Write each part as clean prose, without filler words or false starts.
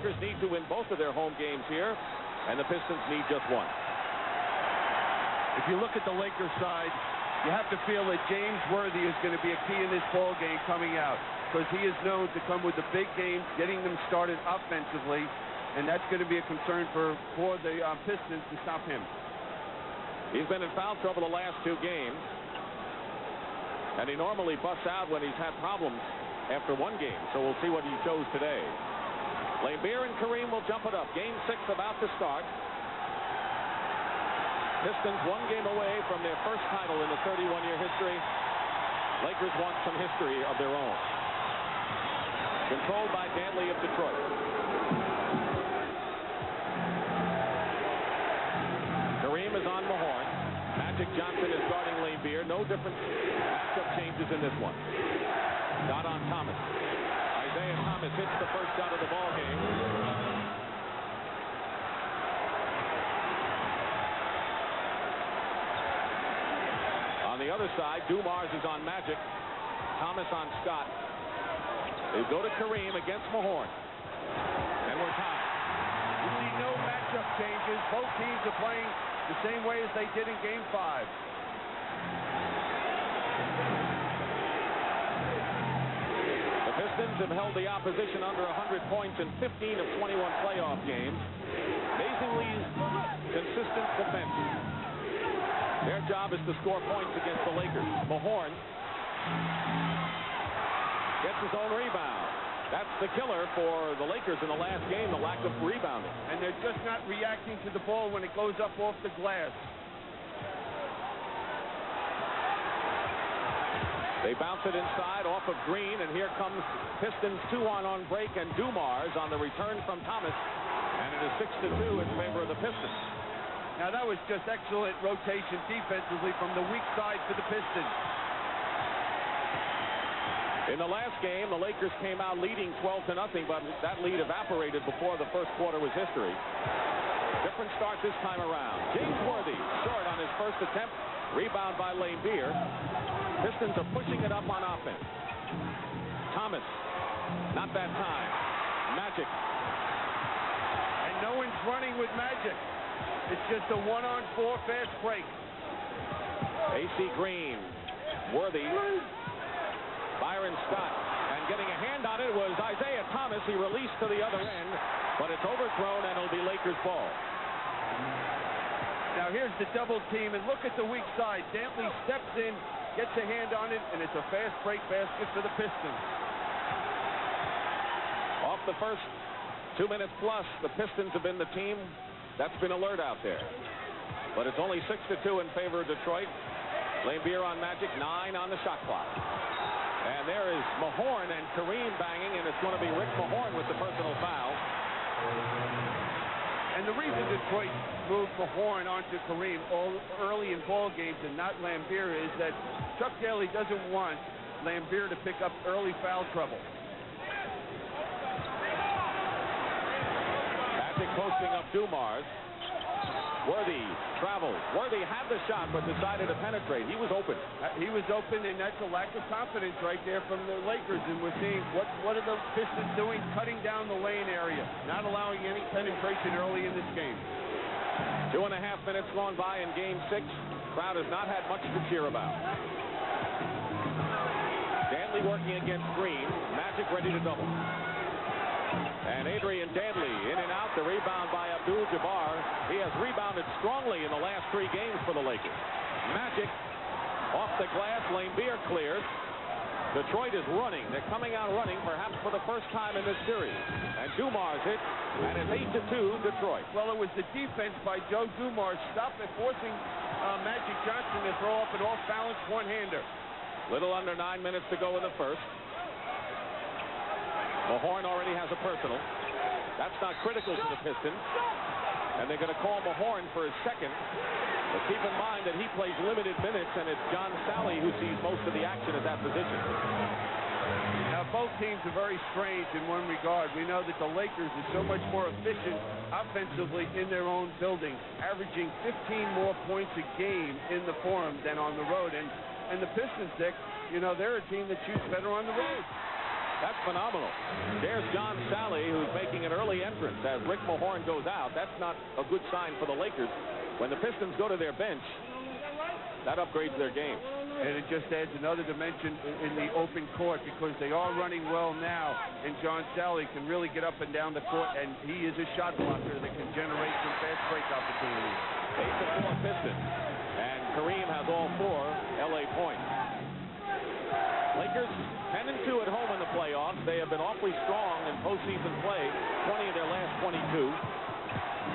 Lakers need to win both of their home games here, and the Pistons need just one. If you look at the Lakers side, you have to feel that James Worthy is going to be a key in this ball game coming out, because he is known to come with the big games, getting them started offensively, and that's going to be a concern for the Pistons to stop him. He's been in foul trouble the last 2 games, and he normally busts out when he's had problems after 1 game, so we'll see what he shows today. Lambier and Kareem will jump it up. Game 6 about to start. Pistons 1 game away from their first title in the 31-year history. Lakers want some history of their own. Controlled by Dantley of Detroit. Kareem is on Mahorn. Magic Johnson is guarding Lambier. No different matchup changes in this one. Got on Thomas. Isaiah Thomas hits the first shot of the ball game. On the other side, Dumars is on Magic. Thomas on Scott. They go to Kareem against Mahorn. And we're tied. You see no matchup changes. Both teams are playing the same way as they did in Game 5. The Pistons have held the opposition under 100 points in 15 of 21 playoff games. Amazingly consistent defense. Their job is to score points against the Lakers. Mahorn gets his own rebound. That's the killer for the Lakers in the last game, the lack of rebounding. And they're just not reacting to the ball when it goes up off the glass. They bounce it inside off of Green, and here comes Pistons 2-on break, and Dumars on the return from Thomas. And it is 6-2 in favor of the Pistons. Now that was just excellent rotation defensively from the weak side for the Pistons. In the last game, the Lakers came out leading 12-0, but that lead evaporated before the first quarter was history. Different start this time around. James Worthy short on his first attempt. Rebound by Lambier. Pistons are pushing it up on offense. Thomas, not that time. Magic. And no one's running with Magic. It's just a 1-on-4 fast break. AC Green. Worthy. Byron Scott. And getting a hand on it was Isaiah Thomas. He released to the other end, but it's overthrown, and it'll be Lakers ball. Now here's the double team, and look at the weak side. Dantley steps in, gets a hand on it, and it's a fast break basket for the Pistons. Off the first 2 minutes plus, the Pistons have been the team that's been alert out there. But it's only 6-2 in favor of Detroit. Lambier on Magic, 9 on the shot clock. And there is Mahorn and Kareem banging, and it's going to be Rick Mahorn with the personal foul. And the reason Detroit moved Mahorn onto Kareem early in ball games and not Lambier is that Chuck Daly doesn't want Lambier to pick up early foul trouble. Magic posting up Dumars. Worthy traveled. Worthy had the shot but decided to penetrate. He was open. He was open, and that's a lack of confidence right there from the Lakers. And we're seeing what are the Pistons doing? Cutting down the lane area, not allowing any penetration early in this game. 2.5 minutes gone by in Game 6. Crowd has not had much to cheer about. Dantley working against Green. Magic ready to double. And Adrian Dantley in and out. The rebound by Abdul-Jabbar. He has rebounded strongly in the last 3 games for the Lakers. Magic off the glass. Lambier clears. Detroit is running. They're coming out running perhaps for the first time in this series. And Dumars hit, and it's 8-2 Detroit. Well, it was the defense by Joe Dumars forcing Magic Johnson to throw up an off-balance one-hander. Little under 9 minutes to go in the first. Mahorn already has a personal. That's not critical to the Pistons. And they're going to call Mahorn for his second. But keep in mind that he plays limited minutes, and it's John Sally who sees most of the action at that position. Now, both teams are very strange in one regard. We know that the Lakers are so much more efficient offensively in their own building, averaging 15 more points a game in the Forum than on the road. And the Pistons, Dick, you know, they're a team that shoots better on the road. That's phenomenal. There's John Sally, who's making an early entrance as Rick Mahorn goes out. That's not a good sign for the Lakers. When the Pistons go to their bench, that upgrades their game. And it just adds another dimension in the open court because they are running well now, and John Sally can really get up and down the court, and he is a shot blocker that can generate some fast break opportunities. 8-4 Pistons, and Kareem has all 4 LA points. Lakers 10-2 at home in the playoffs. They have been awfully strong in postseason play, 20 of their last 22.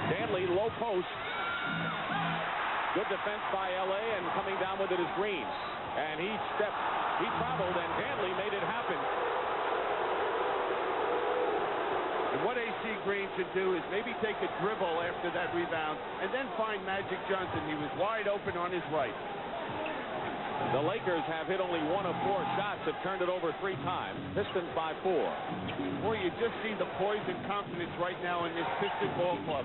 Stanley, low post. Good defense by LA, and coming down with it is Green. And he traveled, and Danley made it happen. And what AC Green should do is maybe take a dribble after that rebound and then find Magic Johnson. He was wide open on his right. The Lakers have hit only 1 of 4 shots, have turned it over 3 times. Pistons by 4. Boy, you just see the poise and confidence right now in this Piston ball club.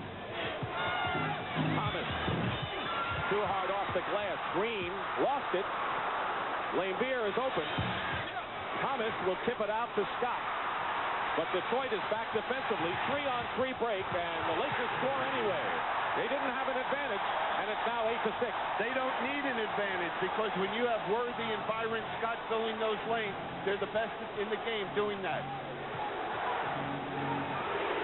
Thomas, too hard off the glass. Green lost it. Lambier is open. Thomas will tip it out to Scott. But Detroit is back defensively. 3-on-3 break, and the Lakers score anyway. They didn't have an advantage, and it's now 8-6. They don't need an advantage because when you have Worthy and Byron Scott filling those lanes, they're the best in the game doing that.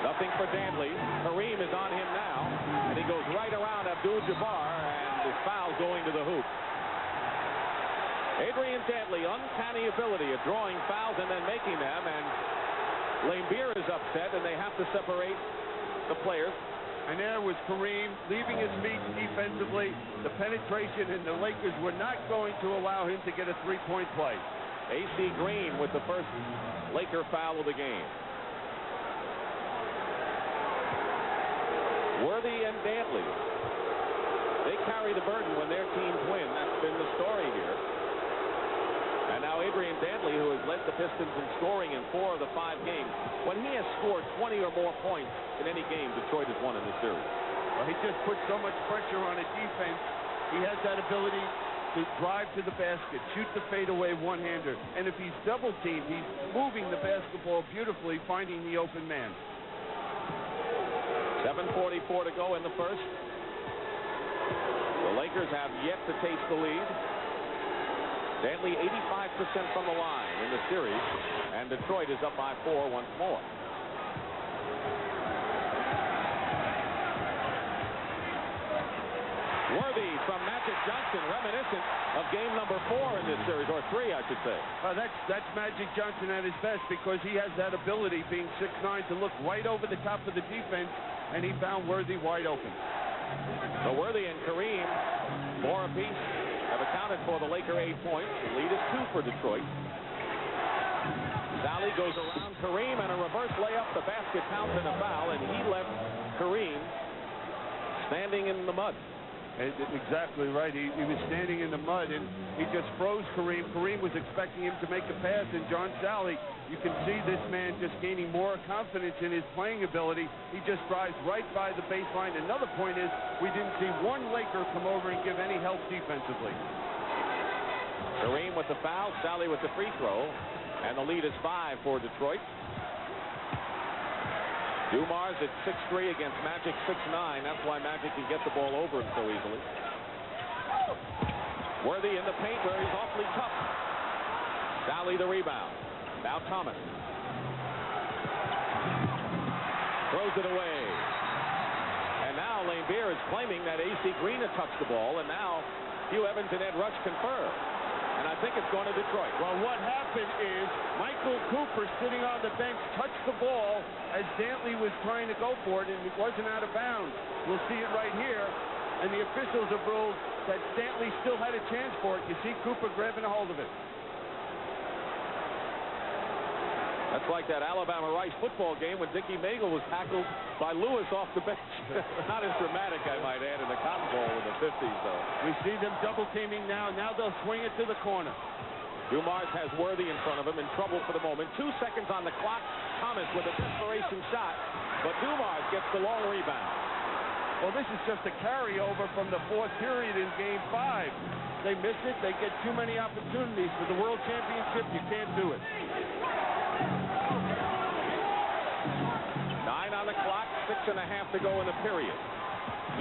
Nothing for Danley. Kareem is on him now, and he goes right around Abdul-Jabbar, and is foul going to the hoop. Adrian Dantley, uncanny ability of drawing fouls and then making them, and Lambier is upset, and they have to separate the players. And there was Kareem leaving his feet defensively, the penetration, and the Lakers were not going to allow him to get a three-point play. AC Green with the first Laker foul of the game. Worthy and Dantley, they carry the burden when their teams win. That's been the story here. And now Adrian Dantley, who has led the Pistons in scoring in 4 of the 5 games. When he has scored 20 or more points in any game, Detroit has won in the series. Well, he just puts so much pressure on a defense. He has that ability to drive to the basket, shoot the fadeaway one-hander. And if he's double-teamed, he's moving the basketball beautifully, finding the open man. 7:44 to go in the first. The Lakers have yet to taste the lead. Dantley 85% from the line in the series, and Detroit is up by 4 once more. Worthy from Magic Johnson, reminiscent of game number 4 in this series, or 3, I should say. That's Magic Johnson at his best because he has that ability, being 6'9", to look right over the top of the defense, and he found Worthy wide open. So Worthy and Kareem, 4 apiece, have accounted for the Laker 8 points. The lead is 2 for Detroit. Sally goes around Kareem, and a reverse layup. The basket counts in a foul, and he left Kareem standing in the mud. Exactly right. He was standing in the mud, and he just froze Kareem. Kareem was expecting him to make a pass, and John Sally, you can see this man just gaining more confidence in his playing ability. He just drives right by the baseline. Another point is we didn't see one Laker come over and give any help defensively. Kareem with the foul, Sally with the free throw, and the lead is 5 for Detroit. Dumars at 6'3" against Magic 6'9". That's why Magic can get the ball over him so easily. Worthy in the paint where he's awfully tough. Sally the rebound. Now Thomas. Throws it away. And now Lambier is claiming that AC Green had touched the ball, and now Hugh Evans and Ed Rush confer. And I think it's going to Detroit. Well, what happened is Michael Cooper, sitting on the bench, touched the ball as Dantley was trying to go for it, and it wasn't out of bounds. We'll see it right here. And the officials have ruled that Dantley still had a chance for it. You see Cooper grabbing a hold of it. That's like that Alabama-Rice football game when Dickie Magel was tackled by Lewis off the bench. Not as dramatic, I might add, in the Cotton Bowl in the 50s, though. We see them double-teaming now. Now they'll swing it to the corner. Dumars has Worthy in front of him, in trouble for the moment. 2 seconds on the clock. Thomas with a desperation shot, but Dumars gets the long rebound. Well, this is just a carryover from the 4th period in Game 5. They miss it. They get too many opportunities. For the World Championship, you can't do it. 6.5 to go in the period.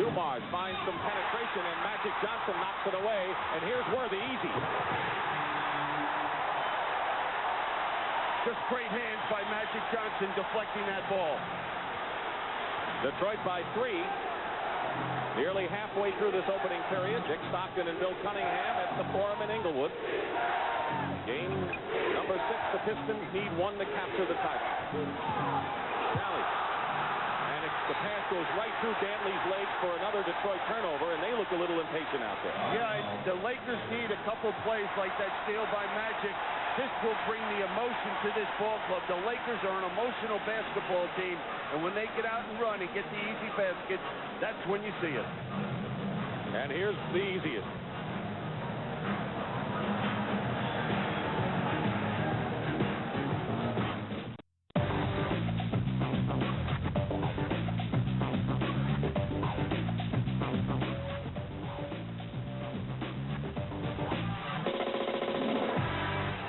Dumars finds some penetration, and Magic Johnson knocks it away. And here's Worthy, easy. Just great hands by Magic Johnson deflecting that ball. Detroit by 3. Nearly halfway through this opening period. Dick Stockton and Bill Cunningham at the Forum in Inglewood. Game number 6. The Pistons need one to capture the title. Sally. And the pass goes right through Dantley's legs for another Detroit turnover, and they look a little impatient out there. Yeah, the Lakers need a couple plays like that steal by Magic. This will bring the emotion to this ball club. The Lakers are an emotional basketball team, and when they get out and run and get the easy baskets, that's when you see it. And here's the easiest.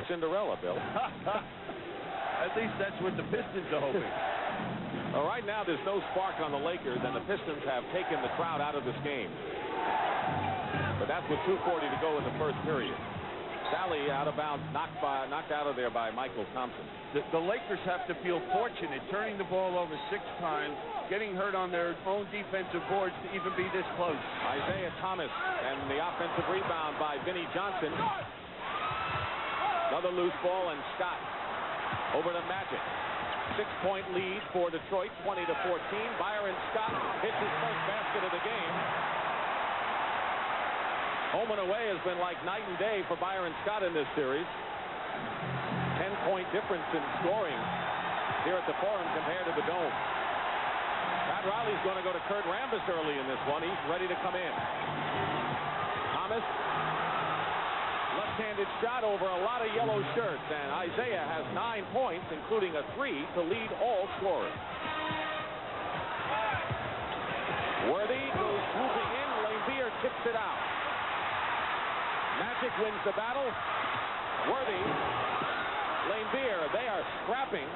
Cinderella, Bill. At least that's what the Pistons are hoping. Well, right now there's no spark on the Lakers, and the Pistons have taken the crowd out of this game. But that's with 2:40 to go in the first period. Sally out of bounds, knocked out of there by Michael Thompson. The Lakers have to feel fortunate, turning the ball over 6 times, getting hurt on their own defensive boards to even be this close. Isaiah Thomas and the offensive rebound by Vinnie Johnson. Another loose ball, and Scott over to Magic. 6-point lead for Detroit, 20-14. Byron Scott hits his first basket of the game. Home and away has been like night and day for Byron Scott in this series. 10-point difference in scoring here at the Forum compared to the Dome. Pat Riley's going to go to Kurt Rambis early in this one. He's ready to come in. Thomas. Left-handed shot over a lot of yellow shirts, and Isaiah has 9 points, including a 3 to lead all scorers. Worthy goes swooping in. Laimbeer tips it out. Magic wins the battle. Worthy, Laimbeer, they are scrapping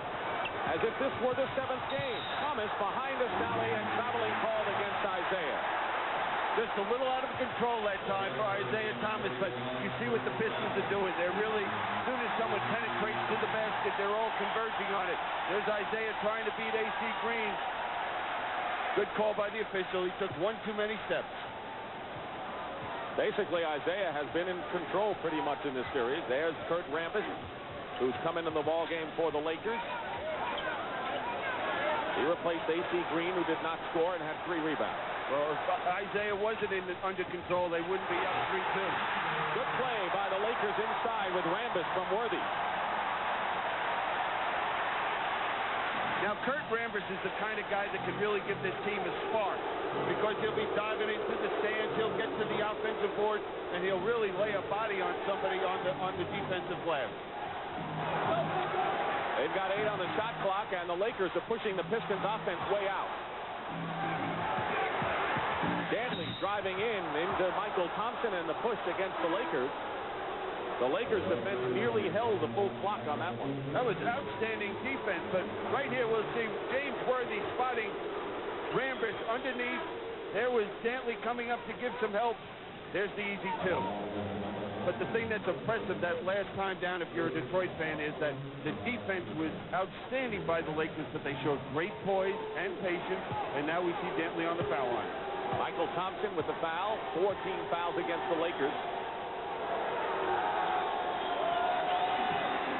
as if this were the 7th game. Thomas behind the Sally and traveling called against Isaiah. Just a little out of control that time for Isaiah Thomas, but you see what the Pistons are doing. They're really, as soon as someone penetrates to the basket, they're all converging on it. There's Isaiah trying to beat A.C. Green. Good call by the official. He took one too many steps. Basically, Isaiah has been in control pretty much in this series. There's Kurt Rambis, who's come into the ball game for the Lakers. He replaced A.C. Green, who did not score and had 3 rebounds. Well, if Isaiah wasn't under control, they wouldn't be up 3-2. Good play by the Lakers inside with Rambis from Worthy. Now, Kurt Rambis is the kind of guy that can really give this team a spark because he'll be diving into the stands, he'll get to the offensive board, and he'll really lay a body on somebody on the defensive glass. They've got 8 on the shot clock, and the Lakers are pushing the Pistons offense way out. Dantley driving into Michael Thompson and the push against the Lakers. The Lakers defense nearly held the full clock on that one. That was outstanding defense, but right here we'll see James Worthy spotting Rambis underneath. There was Dantley coming up to give some help. There's the easy 2. But the thing that's impressive that last time down, if you're a Detroit fan, is that the defense was outstanding by the Lakers, but they showed great poise and patience, and now we see Dantley on the foul line. Michael Thompson with the foul. 14 fouls against the Lakers.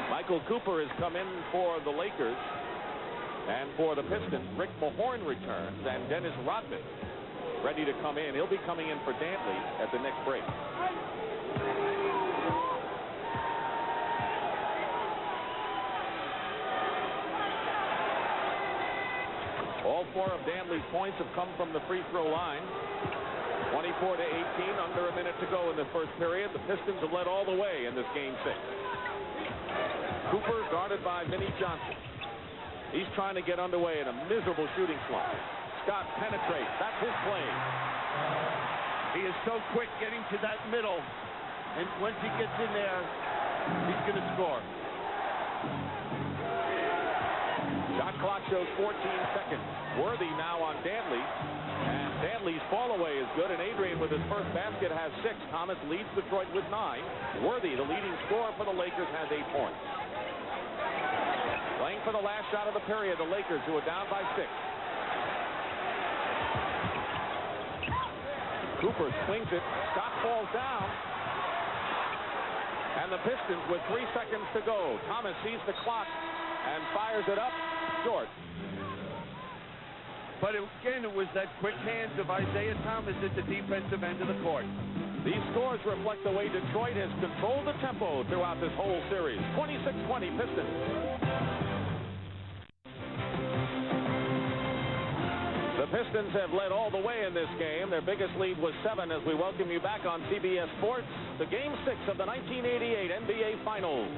Michael Cooper has come in for the Lakers, and for the Pistons, Rick Mahorn returns, and Dennis Rodman ready to come in. He'll be coming in for Dantley at the next break. All 4 of Dantley's points have come from the free throw line. 24-18, under a minute to go in the first period. The Pistons have led all the way in this game 6. Cooper guarded by Vinnie Johnson. He's trying to get underway in a miserable shooting slump. Scott penetrates. That's his play. He is so quick getting to that middle, and once he gets in there, he's going to score. Shot clock shows 14 seconds. Worthy now on Danley. And Danley's fall away is good, and Adrian with his first basket has 6. Thomas leads Detroit with 9. Worthy, the leading scorer for the Lakers, has 8 points. Playing for the last shot of the period, the Lakers, who are down by 6. Cooper swings it. Scott falls down. And the Pistons with 3 seconds to go. Thomas sees the clock and fires it up short. But again, it was that quick hands of Isaiah Thomas at the defensive end of the court. These scores reflect the way Detroit has controlled the tempo throughout this whole series. 26-20 Pistons. The Pistons have led all the way in this game. Their biggest lead was 7 as we welcome you back on CBS Sports to Game 6 of the 1988 NBA Finals.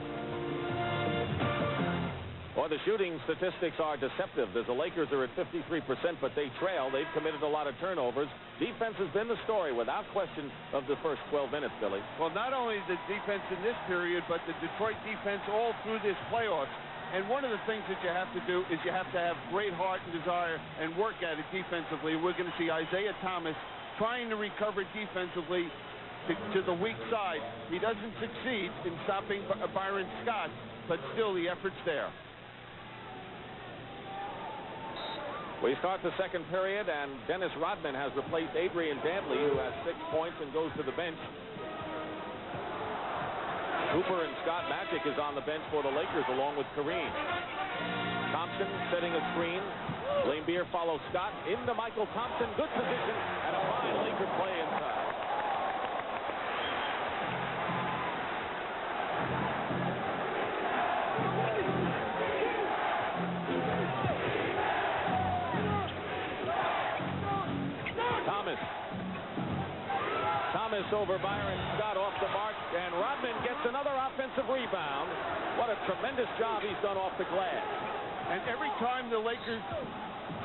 Well, the shooting statistics are deceptive as the Lakers are at 53%, but they trail. They've committed a lot of turnovers. Defense has been the story, without question, of the first 12 minutes, Billy. Well, not only the defense in this period, but the Detroit defense all through this playoffs. And one of the things that you have to do is you have to have great heart and desire and work at it defensively. We're going to see Isaiah Thomas trying to recover defensively to the weak side. He doesn't succeed in stopping Byron Scott, but still the effort's there. We start the second period, and Dennis Rodman has replaced Adrian Dantley, who has 6 points and goes to the bench. Cooper and Scott Magic is on the bench for the Lakers, along with Kareem. Thompson setting a screen. Laimbeer follows Scott into Michael Thompson. Good position, and a fine Laker play inside. Thomas over Byron Scott off the mark, and Rodman gets another offensive rebound. What a tremendous job he's done off the glass. And every time the Lakers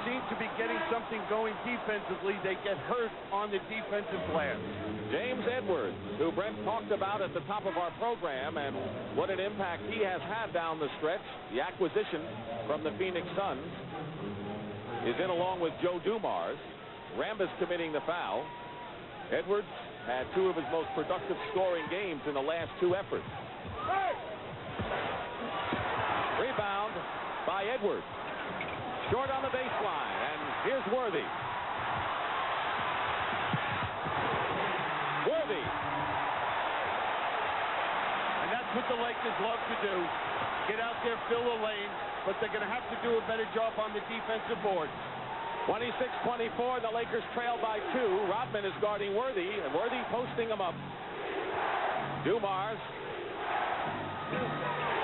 seem to be getting something going defensively, they get hurt on the defensive glass. James Edwards, who Brent talked about at the top of our program, and what an impact he has had down the stretch. The acquisition from the Phoenix Suns is in along with Joe Dumars. Rambis committing the foul. Edwards had 2 of his most productive scoring games in the last 2 efforts. Rebound by Edwards. Short on the baseline, and here's Worthy. Worthy. And that's what the Lakers love to do. Get out there, fill the lane, but they're going to have to do a better job on the defensive board. 26-24, the Lakers trail by 2. Rodman is guarding Worthy, and Worthy posting him up. Dumars.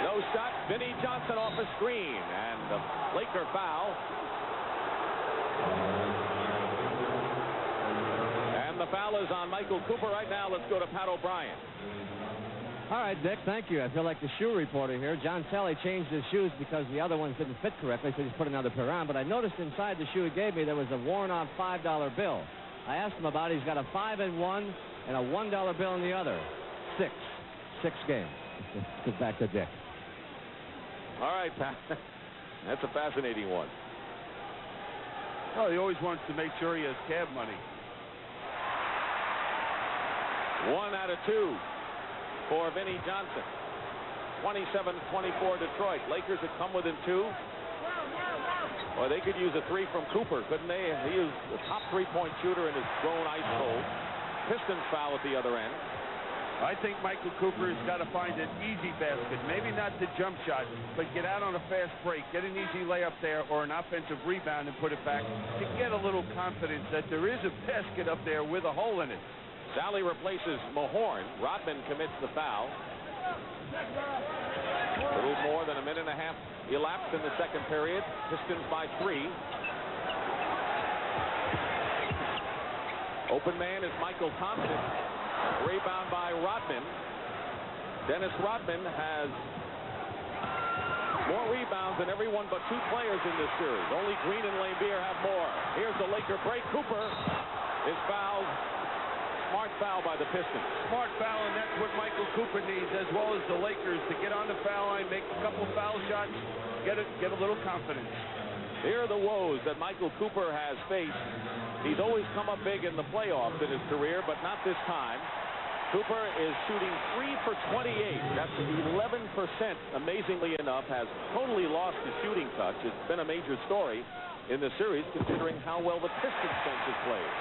No shot. Vinnie Johnson off a screen, and the Laker foul. And the foul is on Michael Cooper. Right now, let's go to Pat O'Brien. All right, Dick, thank you. I feel like the shoe reporter here. John Sally changed his shoes because the other ones didn't fit correctly, so he's put another pair on. But I noticed inside the shoe he gave me there was a worn-out $5 bill. I asked him about it. He's got a 5 in one and a $1 bill in the other. 6 games. Get back to Dick. All right, Pat. That's a fascinating one. Well, he always wants to make sure he has cab money. 1 out of 2. For Vinnie Johnson. 27-24 Detroit. Lakers had come within 2. Or they could use a 3 from Cooper, couldn't they? He is the top 3-point shooter and is grown ice cold. Pistons foul at the other end. I think Michael Cooper has got to find an easy basket. Maybe not the jump shot, but get out on a fast break. Get an easy layup there or an offensive rebound and put it back to get a little confidence that there is a basket up there with a hole in it. Sally replaces Mahorn. Rodman commits the foul. A little more than a minute and a half elapsed in the second period. Pistons by 3. Open man is Michael Thompson. Rebound by Rodman. Dennis Rodman has more rebounds than everyone but 2 players in this series. Only Green and Laimbeer have more. Here's the Laker break. Cooper is fouled. Smart foul by the Pistons. Smart foul, and that's what Michael Cooper needs, as well as the Lakers, to get on the foul line, make a couple foul shots, get a little confidence. Here are the woes that Michael Cooper has faced. He's always come up big in the playoffs in his career, but not this time. Cooper is shooting 3 for 28. That's 11%, amazingly enough, has totally lost his shooting touch. It's been a major story in the series, considering how well the Pistons bench has played.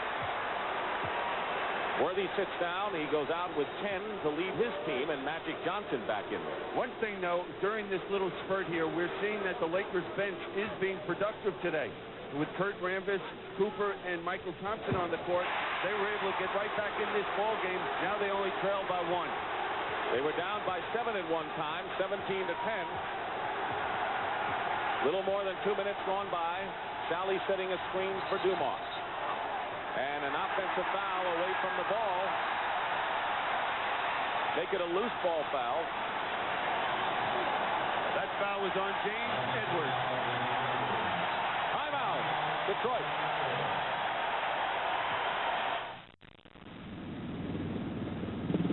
Worthy sits down. He goes out with 10 to lead his team, and Magic Johnson back in there. One thing, though, during this little spurt here, we're seeing that the Lakers bench is being productive today. With Kurt Rambis, Cooper, and Michael Thompson on the court, they were able to get right back in this ball game. Now they only trail by 1. They were down by 7 at one time, 17 to 10. Little more than 2 minutes gone by. Sally setting a screen for Dumars. And an offensive foul away from the ball. Make it a loose ball foul. That foul was on James Edwards. Timeout, Detroit.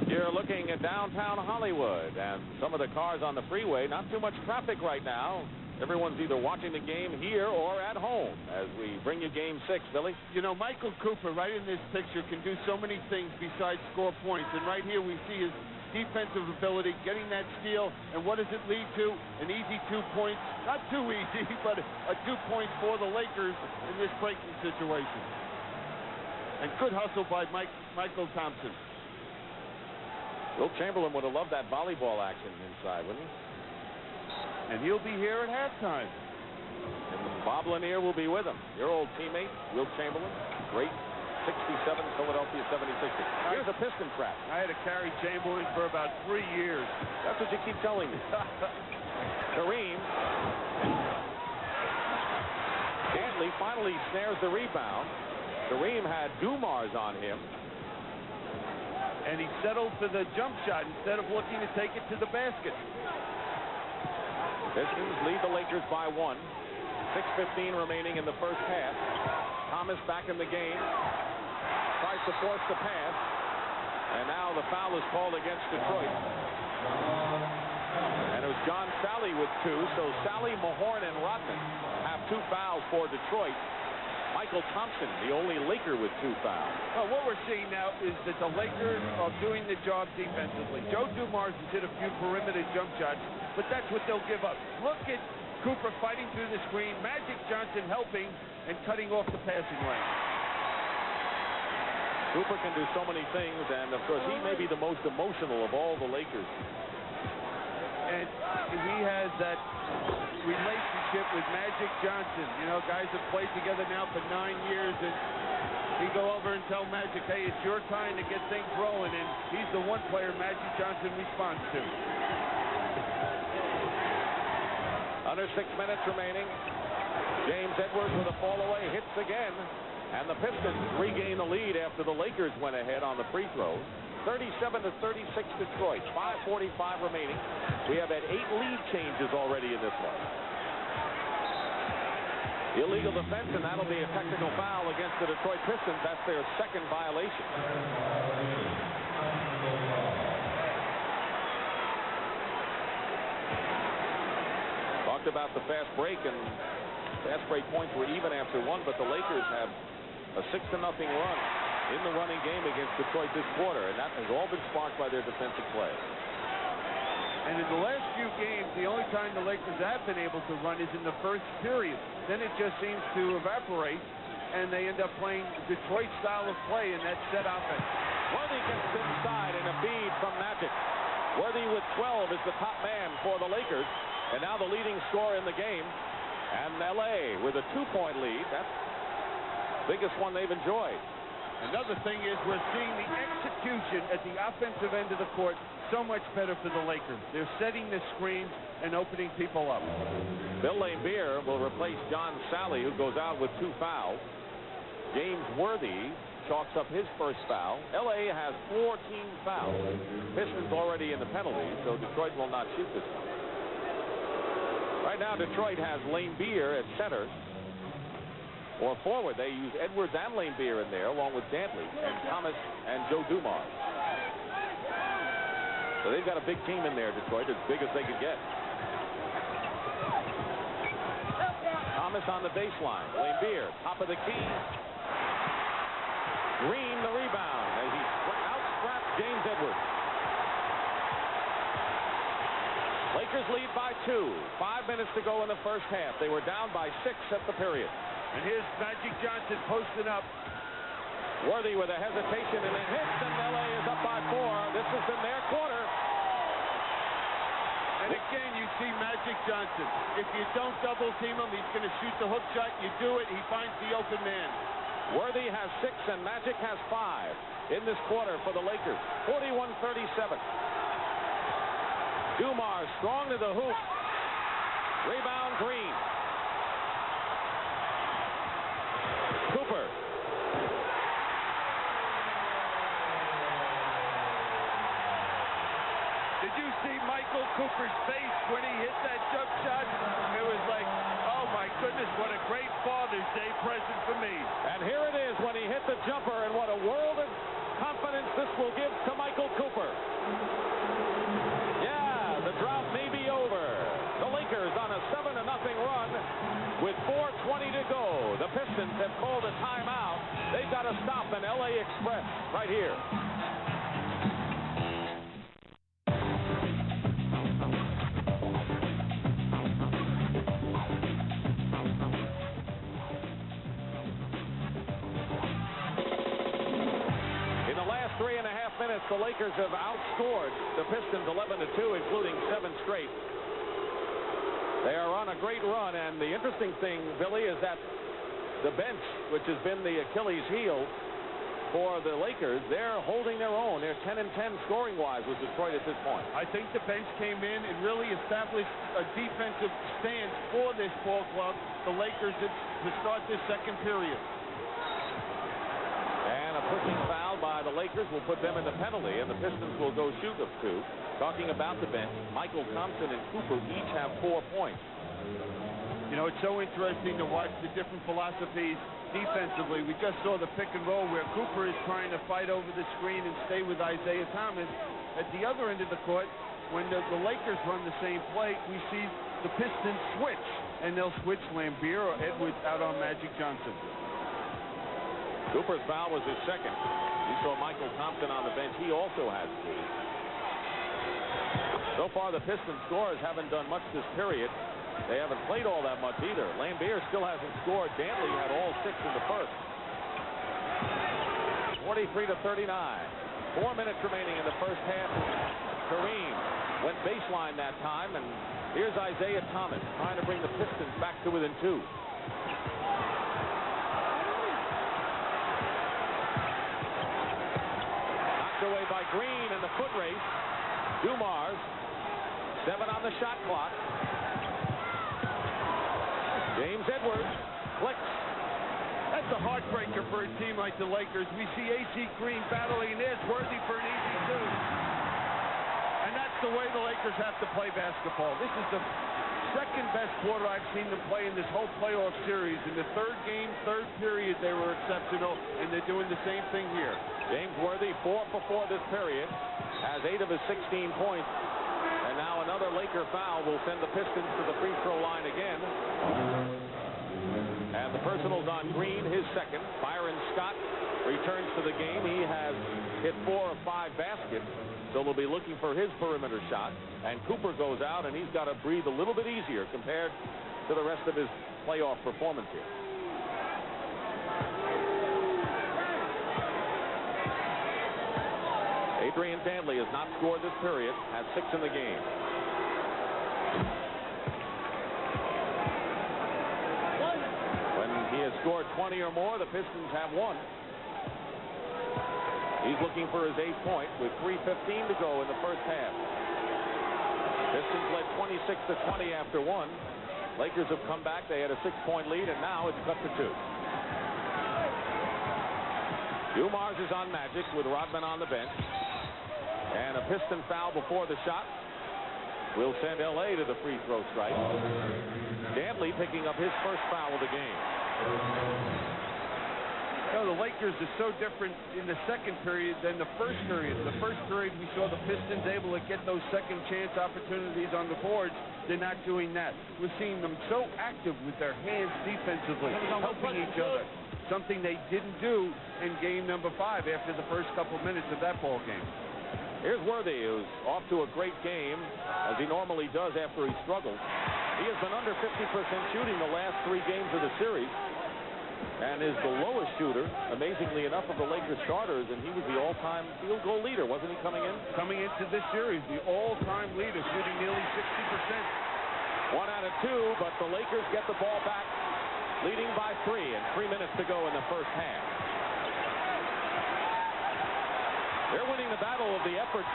You're looking at downtown Hollywood, and some of the cars on the freeway, not too much traffic right now. Everyone's either watching the game here or at home as we bring you Game 6, Billy. You know, Michael Cooper, right in this picture, can do so many things besides score points. And right here we see his defensive ability, getting that steal. And what does it lead to? An easy 2 points. Not too easy, but a 2 points for the Lakers in this breaking situation. And good hustle by Michael Thompson. Will Chamberlain would have loved that volleyball action inside, wouldn't he? And he'll be here at halftime. And Bob Lanier will be with him. Your old teammate, Will Chamberlain. Great 67 Philadelphia 76ers. Here's a Piston trap. I had to carry Chamberlain for about 3 years. That's what you keep telling me. Kareem. Dantley finally snares the rebound. Kareem had Dumars on him. And he settled for the jump shot instead of looking to take it to the basket. Pistons lead the Lakers by 1. 6:15 remaining in the first half. Thomas back in the game. Tries to force the pass. And now the foul is called against Detroit. And it was John Sally with 2. So Sally, Mahorn, and Rodman have 2 fouls for Detroit. Michael Thompson, the only Laker with 2 fouls. Well, what we're seeing now is that the Lakers are doing the job defensively. Joe Dumars has hit a few perimeter jump shots, but that's what they'll give up. Look at Cooper fighting through the screen, Magic Johnson helping and cutting off the passing lane. Cooper can do so many things, and of course he may be the most emotional of all the Lakers. And he has that relationship with Magic Johnson. You know, guys have played together now for 9 years, and he go over and tell Magic, hey, it's your time to get things rolling, and he's the one player Magic Johnson responds to. Under 6 minutes remaining. James Edwards with a fall away, hits again, and the Pistons regain the lead after the Lakers went ahead on the free throws. 37-36 Detroit. 5:45 remaining. We have had 8 lead changes already in this one. Illegal defense, and that'll be a technical foul against the Detroit Pistons. That's their second violation. Talked about the fast break, and fast break points were even after 1, but the Lakers have a 6-0 run in the running game against Detroit this quarter, and that has all been sparked by their defensive play. And in the last few games, the only time the Lakers have been able to run is in the first period. Then it just seems to evaporate, and they end up playing Detroit style of play in that set offense. Worthy gets inside, and a feed from Magic. Worthy with 12 is the top man for the Lakers, and now the leading scorer in the game. And L.A. with a 2-point lead. That's the biggest one they've enjoyed. Another thing is we're seeing the execution at the offensive end of the court so much better for the Lakers. They're setting the screen and opening people up. Bill Laimbeer will replace John Sally, who goes out with 2 fouls. James Worthy chalks up his first foul. L.A. has 4 team fouls. Pistons already in the penalties, so Detroit will not shoot this one. Right now, Detroit has Laimbeer at center. Or forward, they use Edwards and Laimbeer in there, along with Dantley and Thomas and Joe Dumars. So they've got a big team in there, Detroit, as big as they could get. Thomas Thomas on the baseline. Lambeer, top of the key. Green the rebound as he outstrapped James Edwards. Lakers lead by 2. 5 minutes to go in the first half. They were down by 6 at the period. And here's Magic Johnson posting up. Worthy with a hesitation and a hit, and LA is up by 4. This has been their quarter. And again, you see Magic Johnson. If you don't double team him, he's going to shoot the hook shot. You do it, he finds the open man. Worthy has 6 and Magic has 5 in this quarter for the Lakers. 41-37. Dumars strong to the hoop. Rebound Green. Cooper. Did you see Michael Cooper's face when he hit that jump shot? It was like, oh my goodness, what a great Father's Day present for me. And here it is when he hit the jumper, and what a world of confidence this will give to Michael Cooper. Yeah, the drought may be over. The Lakers on a 7-0 run with 4:20 to go. The Pistons have called a timeout. They've got to stop an LA Express right here. The Lakers have outscored the Pistons 11-2, including 7 straight. They are on a great run, and the interesting thing, Billy, is that the bench, which has been the Achilles heel for the Lakers, they're holding their own. They're 10-10 scoring-wise with Detroit at this point. I think the bench came in and really established a defensive stance for this ball club, the Lakers, to start this second period. And a pushing foul by the Lakers will put them in the penalty, and the Pistons will go shoot of 2. Talking about the bench, Michael Thompson and Cooper each have 4 points. You know, it's so interesting to watch the different philosophies defensively. We just saw the pick and roll where Cooper is trying to fight over the screen and stay with Isaiah Thomas. At the other end of the court, when the Lakers run the same play, we see the Pistons switch, and they'll switch Lambeer or Edwards out on Magic Johnson. Cooper's foul was his second. You saw Michael Thompson on the bench. He also has 2. So far, the Pistons scorers haven't done much this period. They haven't played all that much either. Lambeer still hasn't scored. Dantley had all 6 in the first. 43-39. 4 minutes remaining in the first half. Kareem went baseline that time, and here's Isaiah Thomas trying to bring the Pistons back to within 2. Away by Green in the foot race. Dumars, 7 on the shot clock. James Edwards flicks. That's a heartbreaker for a team like the Lakers. We see A.C. Green battling, and there's Worthy for an easy 2. And that's the way the Lakers have to play basketball. This is the second best quarter I've seen them play in this whole playoff series. In the third game, third period, they were exceptional, and they're doing the same thing here. James Worthy, 4 for 4 this period, has 8 of his 16 points. And now another Laker foul will send the Pistons to the free throw line again. And the personal's on Green, his second. Byron Scott returns to the game. He has hit 4 of 5 baskets, so they'll be looking for his perimeter shot. And Cooper goes out, and he's got to breathe a little bit easier compared to the rest of his playoff performance here. Adrian Dantley has not scored this period, has 6 in the game. When he has scored 20 or more, the Pistons have 1. He's looking for his 8th point with 3:15 to go in the first half. Pistons led 26-20 after 1. Lakers have come back. They had a 6-point lead, and now it's cut to 2. Dumars is on Magic with Rodman on the bench. And a Piston foul before the shot will send L.A. to the free throw strike. Dantley picking up his first foul of the game. You know, the Lakers are so different in the second period than the first period. In the first period, we saw the Pistons able to get those second chance opportunities on the boards. They're not doing that. We're seeing them so active with their hands defensively, helping each other. Something they didn't do in game number 5 after the first couple minutes of that ball game. Here's Worthy, who's off to a great game, as he normally does after he struggles. He has been under 50% shooting the last 3 games of the series, and is the lowest shooter, amazingly enough, of the Lakers starters, and he was the all-time field goal leader, wasn't he, coming in? Coming into this series, the all-time leader, shooting nearly 60%. 1 out of 2, but the Lakers get the ball back, leading by 3, and 3 minutes to go in the first half. They're winning the battle of the effort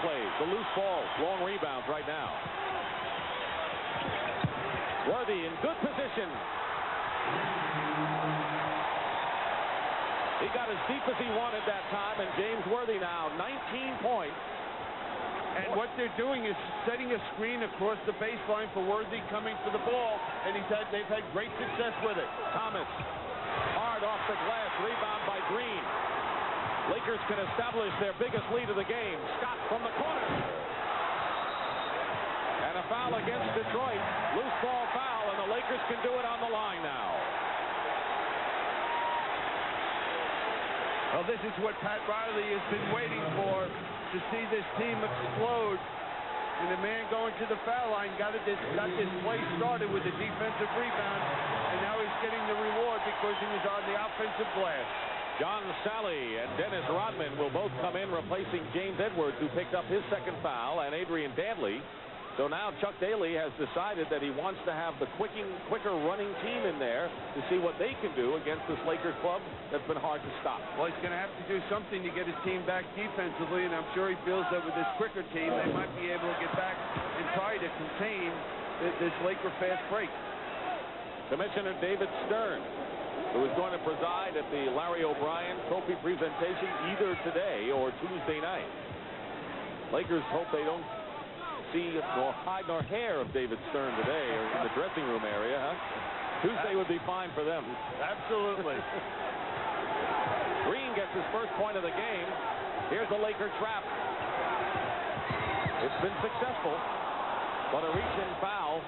plays, the loose balls, long rebounds right now. Worthy in good position. He got as deep as he wanted that time, and James Worthy now 19 points. And what they're doing is setting a screen across the baseline for Worthy coming for the ball, and they've had great success with it. Thomas, hard off the glass, rebound by Green. Lakers can establish their biggest lead of the game. Scott from the corner. And a foul against Detroit. Loose ball foul, and the Lakers can do it on the line now. Well, this is what Pat Riley has been waiting for, to see this team explode. And the man going to the foul line got this play started with a defensive rebound, and now he's getting the reward because he was on the offensive glass. John Sally and Dennis Rodman will both come in, replacing James Edwards, who picked up his second foul, and Adrian Dantley. So now Chuck Daly has decided that he wants to have the quicker running team in there to see what they can do against this Lakers club that's been hard to stop. Well, he's going to have to do something to get his team back defensively, and I'm sure he feels that with this quicker team, they might be able to get back and try to contain this Laker fast break. Commissioner David Stern, who is going to preside at the Larry O'Brien Trophy presentation either today or Tuesday night. Lakers hope they don't see nor hide nor hair of David Stern today or in the dressing room area, huh? Tuesday would be fine for them. Absolutely. Green gets his first point of the game. Here's the Laker trap. It's been successful, but a reach-in foul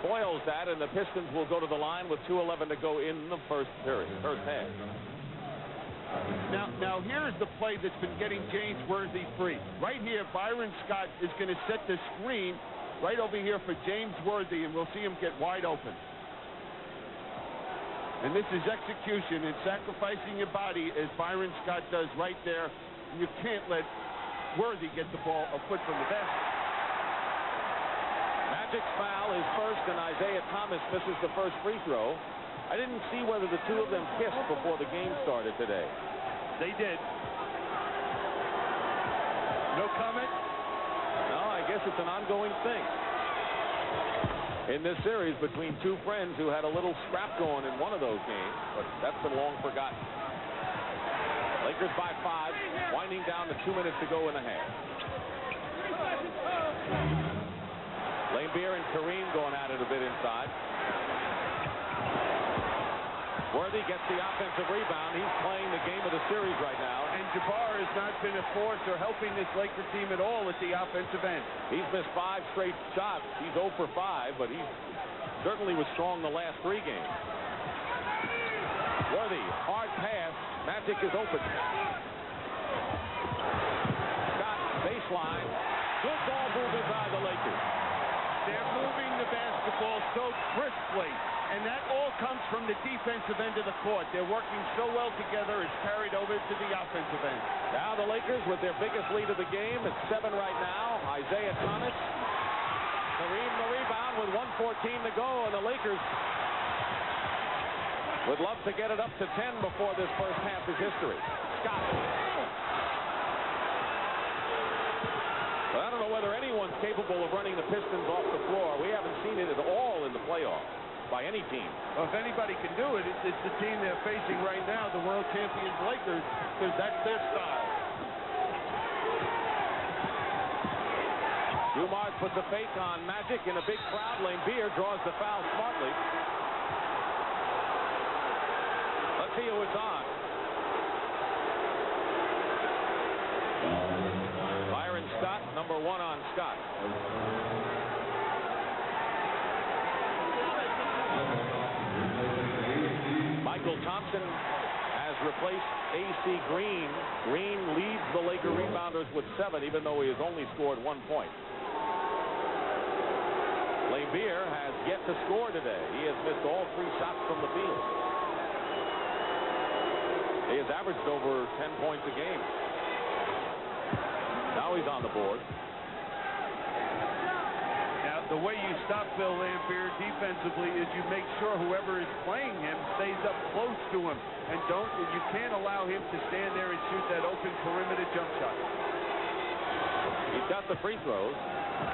foils that, and the Pistons will go to the line with 2:11 to go in the first half. Now here's the play that's been getting James Worthy free. Right here, Byron Scott is going to set the screen right over here for James Worthy, and we'll see him get wide open. And this is execution and sacrificing your body, as Byron Scott does right there. You can't let Worthy get the ball a foot from the basket. Magic's foul is first, and Isaiah Thomas misses the first free throw. I didn't see whether the two of them kissed before the game started today. They did. No comment? No, I guess it's an ongoing thing in this series between two friends who had a little scrap going in one of those games, but that's been long forgotten. Lakers by 5, winding down to 2 minutes to go in the half. Lane Beer and Kareem going at it a bit inside. Worthy gets the offensive rebound. He's playing the game of the series right now. And Jabbar has not been a force or helping this Laker team at all at the offensive end. He's missed 5 straight shots. He's 0 for 5, but he certainly was strong the last 3 games. Worthy, hard pass. Magic is open. Scott, baseline. Good ball movement by the Lakers. They're moving the basketball so crisply, and that all comes from the defensive end of the court. They're working so well together, it's carried over to the offensive end. Now the Lakers with their biggest lead of the game. It's 7 right now. Isaiah Thomas. Kareem the rebound with 1:14 to go, and the Lakers would love to get it up to 10 before this first half is history. Scott. But I don't know whether anyone's capable of running the Pistons off the floor. We haven't seen it at all in the playoffs by any team. Well, if anybody can do it, it's the team they're facing right now, the world champions Lakers, because that's their style. Dumars puts a fake on Magic in a big crowd. Lane Beer draws the foul smartly. Let's see who it's on. Byron Scott, number 1 on Scott. Michael Thompson has replaced A.C. Green. Green leads the Laker rebounders with 7, even though he has only scored 1 point. Lambier has yet to score today. He has missed all 3 shots from the field. He has averaged over 10 points a game. Now he's on the board. Now, the way you stop Bill Lambier defensively is you make sure whoever is playing him stays up close to him. And you can't allow him to stand there and shoot that open perimeter jump shot. He's got the free throws.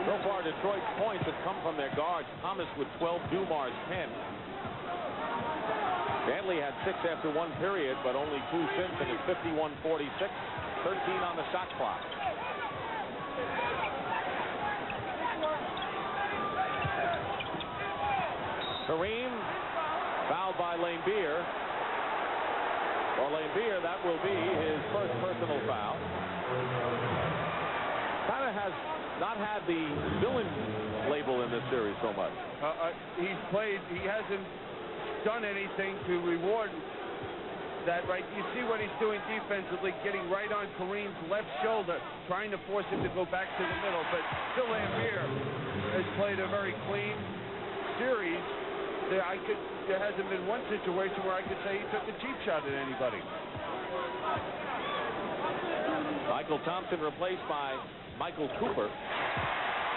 So far, Detroit's points have come from their guards. Thomas with 12, Dumars 10. Dantley had 6 after 1 period, but only 2 since, and it's 51-46. 13 on the shot clock. Kareem fouled by Lambier. For Lambier, that will be his first personal foul. Kind of has not had the villain label in this series so much. He hasn't done anything to reward that, right? You see what he's doing defensively, getting right on Kareem's left shoulder, trying to force him to go back to the middle. But still, Lambier has played a very clean series. There hasn't been one situation where I could say he took a cheap shot at anybody. Michael Thompson replaced by Michael Cooper.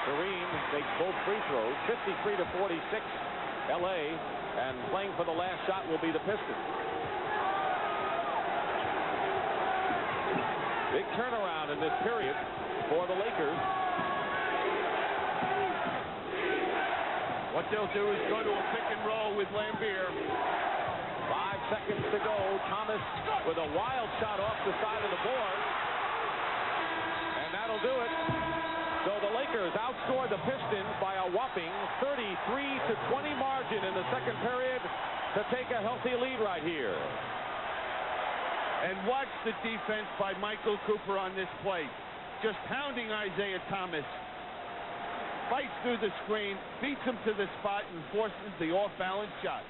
Kareem takes both free throws, 53-46, L.A., and playing for the last shot will be the Pistons. Big turnaround in this period for the Lakers. What they'll do is go to a pick and roll with Lambier. 5 seconds to go. Thomas with a wild shot off the side of the board. And that'll do it. So the Lakers outscored the Pistons by a whopping 33-20 margin in the second period to take a healthy lead right here. And watch the defense by Michael Cooper on this play. Just pounding Isaiah Thomas. Fights through the screen, beats him to the spot, and forces the off-balance shot.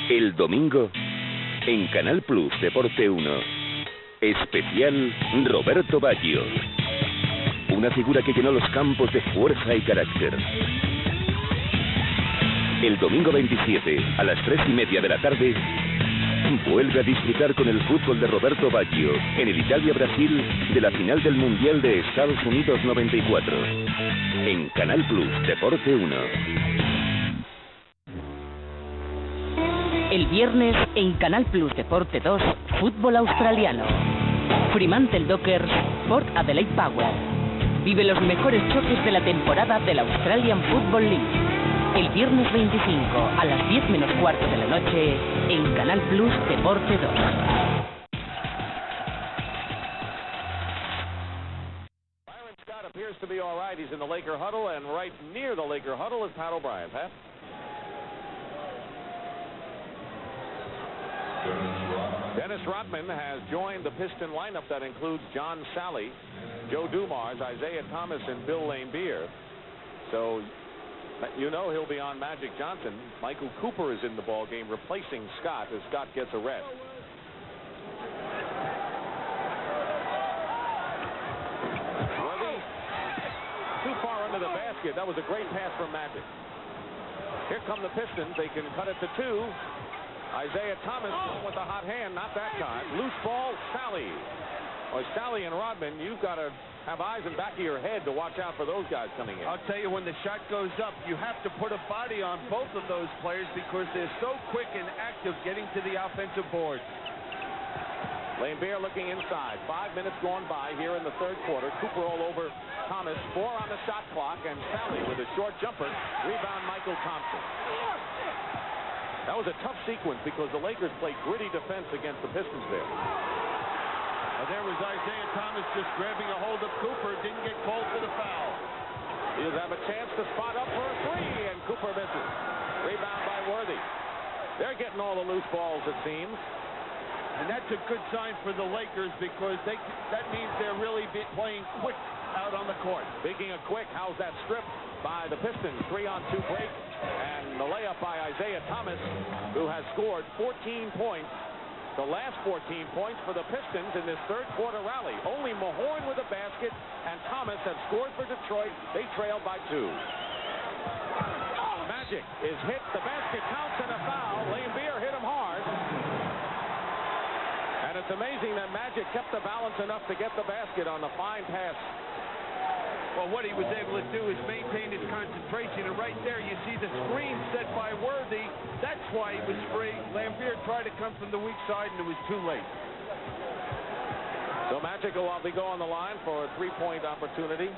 El domingo, en Canal Plus Deporte 1, especial Roberto Baggio. Una figura que llenó los campos de fuerza y carácter. El domingo 27, a las 3:30 de la tarde, vuelve a disfrutar con el fútbol de Roberto Baggio en el Italia-Brasil de la final del Mundial de Estados Unidos 94. En Canal Plus Deporte 1. El viernes en Canal Plus Deporte 2, fútbol australiano. Fremantle Dockers, Port Adelaide Power. Vive los mejores choques de la temporada de la Australian Football League. El viernes 25 a las 10 menos cuarto de la noche en Canal Plus Deporte 2. Byron Scott appears to be all right. He's in the Laker huddle, and right near the Laker huddle is Pat O'Brien. Pat? Dennis Rodman has joined the Piston lineup that includes John Sally, Joe Dumars, Isaiah Thomas, and Bill Lambier. So you know he'll be on Magic Johnson. Michael Cooper is in the ball game replacing Scott as Scott gets a rest. Worthy too far under the basket. That was a great pass from Magic. Here come the Pistons. They can cut it to 2. Isaiah Thomas with the hot hand. Not that time. Loose ball, Sally. Or Sally and Rodman, you've got to have eyes in the back of your head to watch out for those guys coming in. I'll tell you, when the shot goes up, you have to put a body on both of those players because they're so quick and active getting to the offensive board. Lambier looking inside. 5 minutes gone by here in the third quarter. Cooper all over Thomas. 4 on the shot clock, and Sally with a short jumper. Rebound, Michael Thompson. That was a tough sequence because the Lakers played gritty defense against the Pistons there. There was Isaiah Thomas just grabbing a hold of Cooper. Didn't get called for the foul. He'll have a chance to spot up for a three, and Cooper misses. Rebound by Worthy. They're getting all the loose balls, it seems. And that's a good sign for the Lakers because that means they're really playing quick out on the court. Speaking of quick, how's that strip by the Pistons? 3-on-2 break, and the layup by Isaiah Thomas, who has scored 14 points. The last 14 points for the Pistons in this third quarter rally. Only Mahorn with a basket, and Thomas have scored for Detroit. They trail by 2. Magic is hit. The basket counts and a foul. Laimbeer hit him hard. And it's amazing that Magic kept the balance enough to get the basket on the fine pass. Well, what he was able to do is maintain his concentration, and right there you see the screen set by Worthy. That's why he was free. Laimbeer tried to come from the weak side, and it was too late. So Magic will be going the line for a three-point opportunity.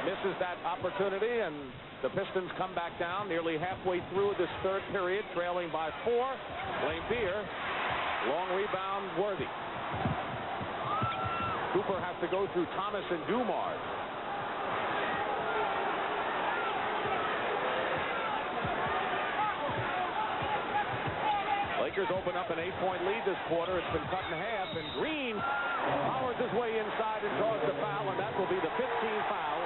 Misses that opportunity, and the Pistons come back down nearly halfway through this third period, trailing by 4. Laimbeer, long rebound, Worthy. Cooper has to go through Thomas and Dumars. Lakers open up an 8-point lead this quarter. It's been cut in half, and Green powers his way inside and draws the foul, and that will be the 15th foul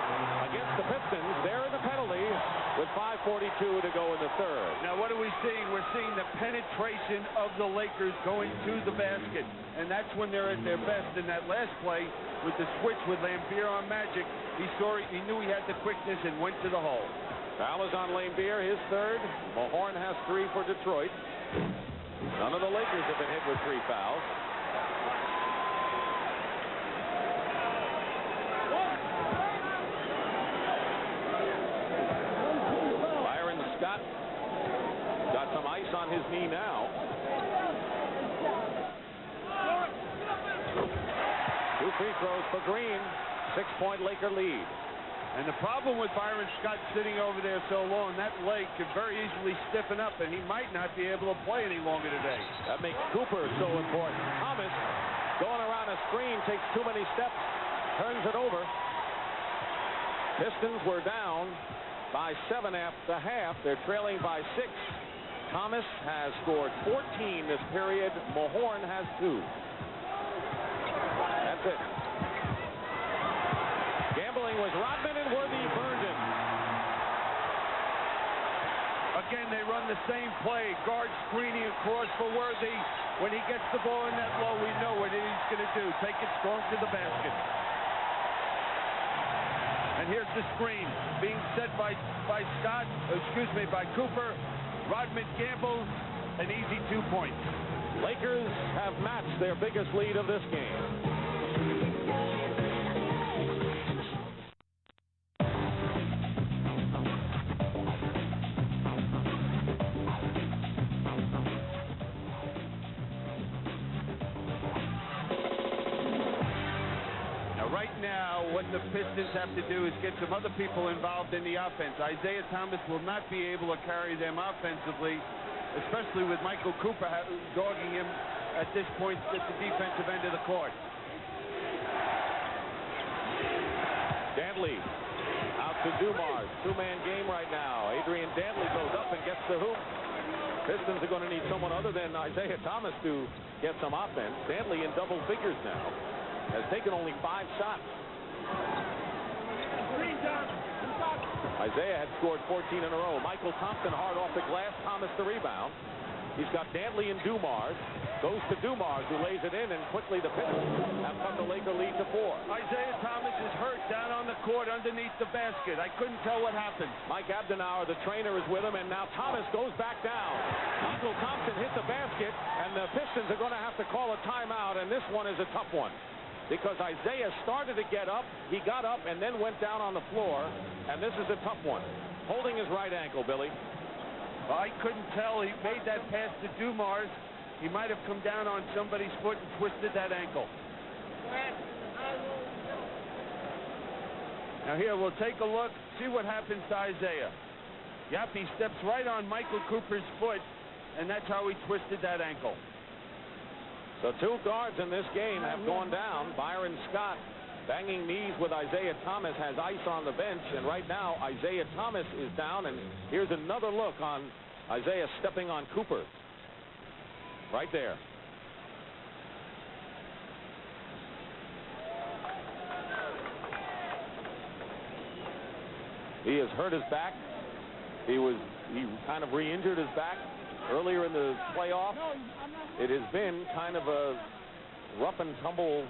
against the Pistons. They're in the penalty with 5:42 to go in the third. Now, what are we seeing? We're seeing the penetration of the Lakers going to the basket, and that's when they're at their best. In that last play with the switch with Laimbeer on Magic, he knew he had the quickness and went to the hole. Foul is on Laimbeer, his third. Mahorn has 3 for Detroit. None of the Lakers have been hit with 3 fouls. Byron Scott got some ice on his knee now. 2 free throws for Green. 6-point Laker lead. And the problem with Byron Scott sitting over there so long, that leg could very easily stiffen up, and he might not be able to play any longer today. That makes Cooper so important. Thomas going around a screen, takes too many steps, turns it over. Pistons were down by 7 after half. They're trailing by 6. Thomas has scored 14 this period. Mahorn has 2. That's it. Gambling was Rodman, and Worthy burned him. Again, they run the same play. Guard screening across for Worthy. When he gets the ball in that low, we know what he's going to do. Take it strong to the basket. And here's the screen being set by Cooper. Rodman gambles, an easy 2 points. Lakers have matched their biggest lead of this game. What the Pistons have to do is get some other people involved in the offense. Isaiah Thomas will not be able to carry them offensively, especially with Michael Cooper dogging him at this point at the defensive end of the court. Dantley out to Dumars. 2-man game right now. Adrian Dantley goes up and gets the hoop. Pistons are going to need someone other than Isaiah Thomas to get some offense. Dantley in double figures now. Has taken only 5 shots. Isaiah had scored 14 in a row. Michael Thompson hard off the glass. Thomas the rebound. He's got Dantley and Dumars. Goes to Dumars, who lays it in, and quickly the Pistons have cut the Laker lead to 4. Isaiah Thomas is hurt down on the court underneath the basket. I couldn't tell what happened. Mike Abdenauer, the trainer, is with him, and now Thomas goes back down. Michael Thompson hit the basket, and the Pistons are going to have to call a timeout, and this one is a tough one. Because Isaiah started to get up, he got up and then went down on the floor, and this is a tough one. Holding his right ankle, Billy. Well, I couldn't tell. He made that pass to Dumars. He might have come down on somebody's foot and twisted that ankle. Now here, we'll take a look, see what happens to Isaiah. Yep, he steps right on Michael Cooper's foot, and that's how he twisted that ankle. So 2 guards in this game have gone down. Byron Scott Banging knees with Isaiah Thomas has ice on the bench, and right now Isaiah Thomas is down, and here's another look on Isaiah stepping on Cooper. Right there. He has hurt his back. He kind of re-injured his back earlier in the playoff. It has been kind of a rough and tumble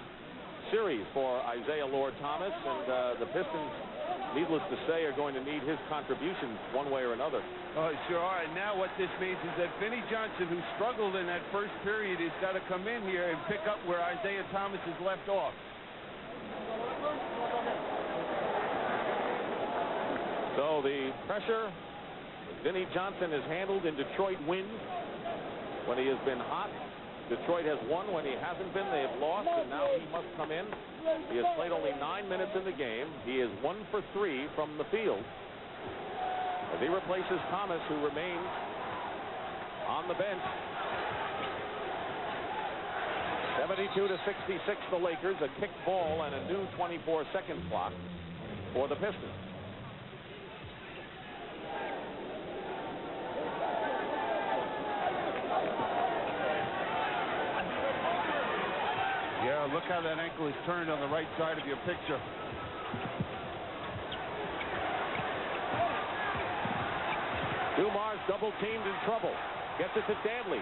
series for Isaiah Lord Thomas, and the Pistons, needless to say, are going to need his contributions one way or another. Oh, sure are. And now what this means is that Vinnie Johnson, who struggled in that first period, has got to come in here and pick up where Isaiah Thomas has left off. So the pressure Vinnie Johnson has handled in Detroit wins when he has been hot. Detroit has won when he hasn't been. They have lost, and now he must come in. He has played only 9 minutes in the game. He is 1 for 3 from the field as he replaces Thomas, who remains on the bench. 72-66 the Lakers, a kicked ball and a new 24-second clock for the Pistons. Yeah, look how that ankle is turned on the right side of your picture. Dumars double teamed in trouble. Gets it to Danley.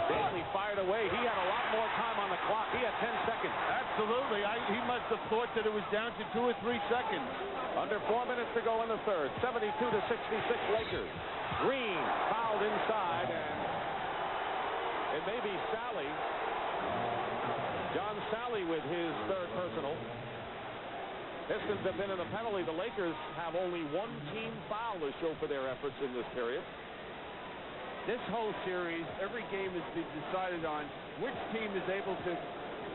Danley fired away. He had a lot more time on the clock. He had 10 seconds. Absolutely. He must have thought that it was down to 2 or 3 seconds. Under 4 minutes to go in the third. 72-66 Lakers. Green fouled inside, and it may be Sally. John Sally with his third personal. Pistons have been in the penalty. The Lakers have only 1 team foul to show for their efforts in this period. This whole series, every game has been decided on which team is able to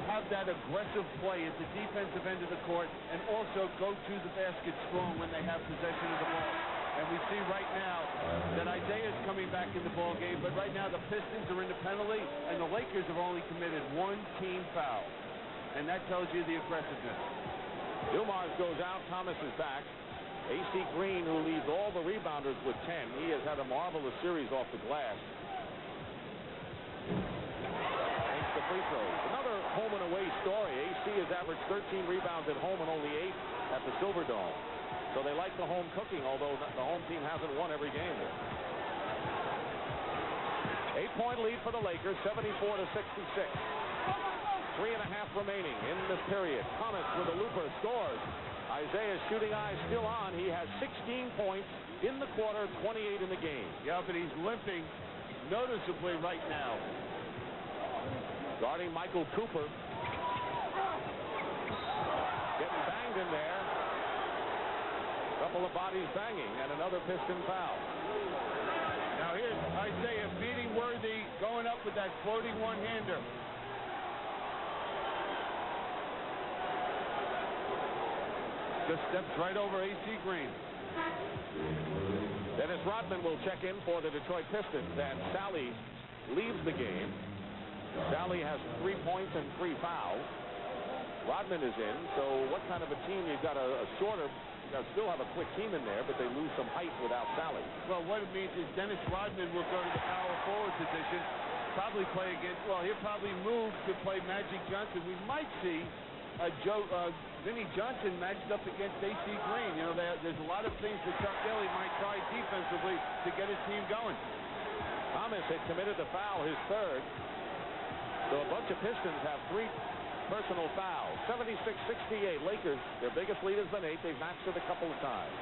have that aggressive play at the defensive end of the court and also go to the basket strong when they have possession of the ball. And we see right now that Isaiah is coming back in the ball game, but right now the Pistons are in the penalty, and the Lakers have only committed 1 team foul. And that tells you the aggressiveness. Dumars goes out. Thomas is back. A.C. Green, who leads all the rebounders with 10. He has had a marvelous series off the glass. Makes the free throws. Another home and away story. A.C. has averaged 13 rebounds at home and only 8 at the Silverdome. So they like the home cooking, although the home team hasn't won every game there. 8-point lead for the Lakers, 74-66. 3.5 remaining in this period. Thomas with a looper scores. Isaiah's shooting eye still on. He has 16 points in the quarter, 28 in the game. Yeah, but he's limping noticeably right now. Guarding Michael Cooper. Getting banged in there. Couple of bodies banging, and another Piston foul. Now here's Isaiah beating Worthy, going up with that floating one-hander. Just steps right over A.C. Green. Dennis Rodman will check in for the Detroit Pistons, and Sally leaves the game. Sally has 3 points and 3 fouls. Rodman is in, so what kind of a team? You've got a shorter, you still have a quick team in there, but they lose some height without Sally. Well, what it means is Dennis Rodman will go to the power forward position, probably play against, well, he'll probably move to play Magic Johnson. We might see Vinnie Johnson matched up against A.C. Green. You know, there's a lot of things that Chuck Daly might try defensively to get his team going. Thomas had committed the foul, his third. So a bunch of Pistons have 3 personal fouls. 76-68 Lakers. Their biggest lead has been 8. They've matched it a couple of times.